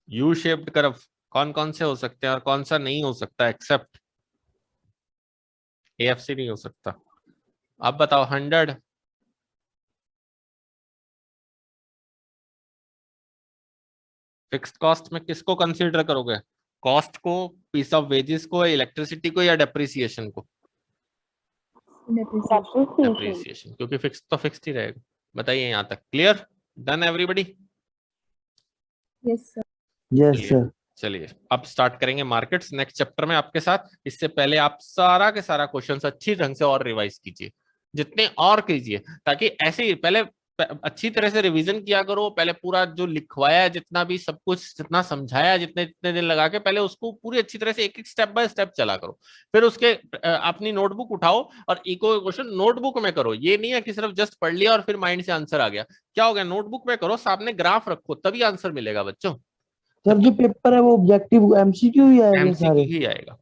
यू शेप्ड कर्व कौन कौन से हो सकते हैं और कौन सा नहीं हो सकता, एक्सेप्ट एएफसी नहीं हो सकता। अब बताओ 100, फिक्स्ड कॉस्ट में किसको कंसीडर करोगे, कॉस्ट को, पीस ऑफ वेजेस को, इलेक्ट्रिसिटी को, या डेप्रिसिएशन को? डेप्रिसिएशन, क्योंकि फिक्स तो फिक्स्ड ही रहेगा। बताइए यहाँ तक clear, done everybody? Yes sir. Yes sir. चलिए अब स्टार्ट करेंगे मार्केट्स नेक्स्ट चैप्टर में आपके साथ। इससे पहले आप सारा के सारा क्वेश्चंस अच्छी ढंग से और रिवाइज कीजिए, जितने और कीजिए, ताकि ऐसे ही पहले अच्छी तरह से रिवीजन किया करो। पहले पूरा जो लिखवाया है, जितना भी सब कुछ, जितना समझाया, जितने जितने दिन लगा के, पहले उसको पूरी अच्छी तरह से एक एक स्टेप बाय स्टेप चला करो। फिर उसके अपनी नोटबुक उठाओ और इको क्वेश्चन नोटबुक में करो। ये नहीं है कि सिर्फ जस्ट पढ़ लिया और फिर माइंड से आंसर आ गया। क्या हो गया, नोटबुक में करो, सामने ग्राफ रखो, तभी आंसर मिलेगा बच्चों। सर जो पेपर है वो ऑब्जेक्टिव एमसीक्यू ही आएंगे एमसीक्यू सारे? ही आएगा,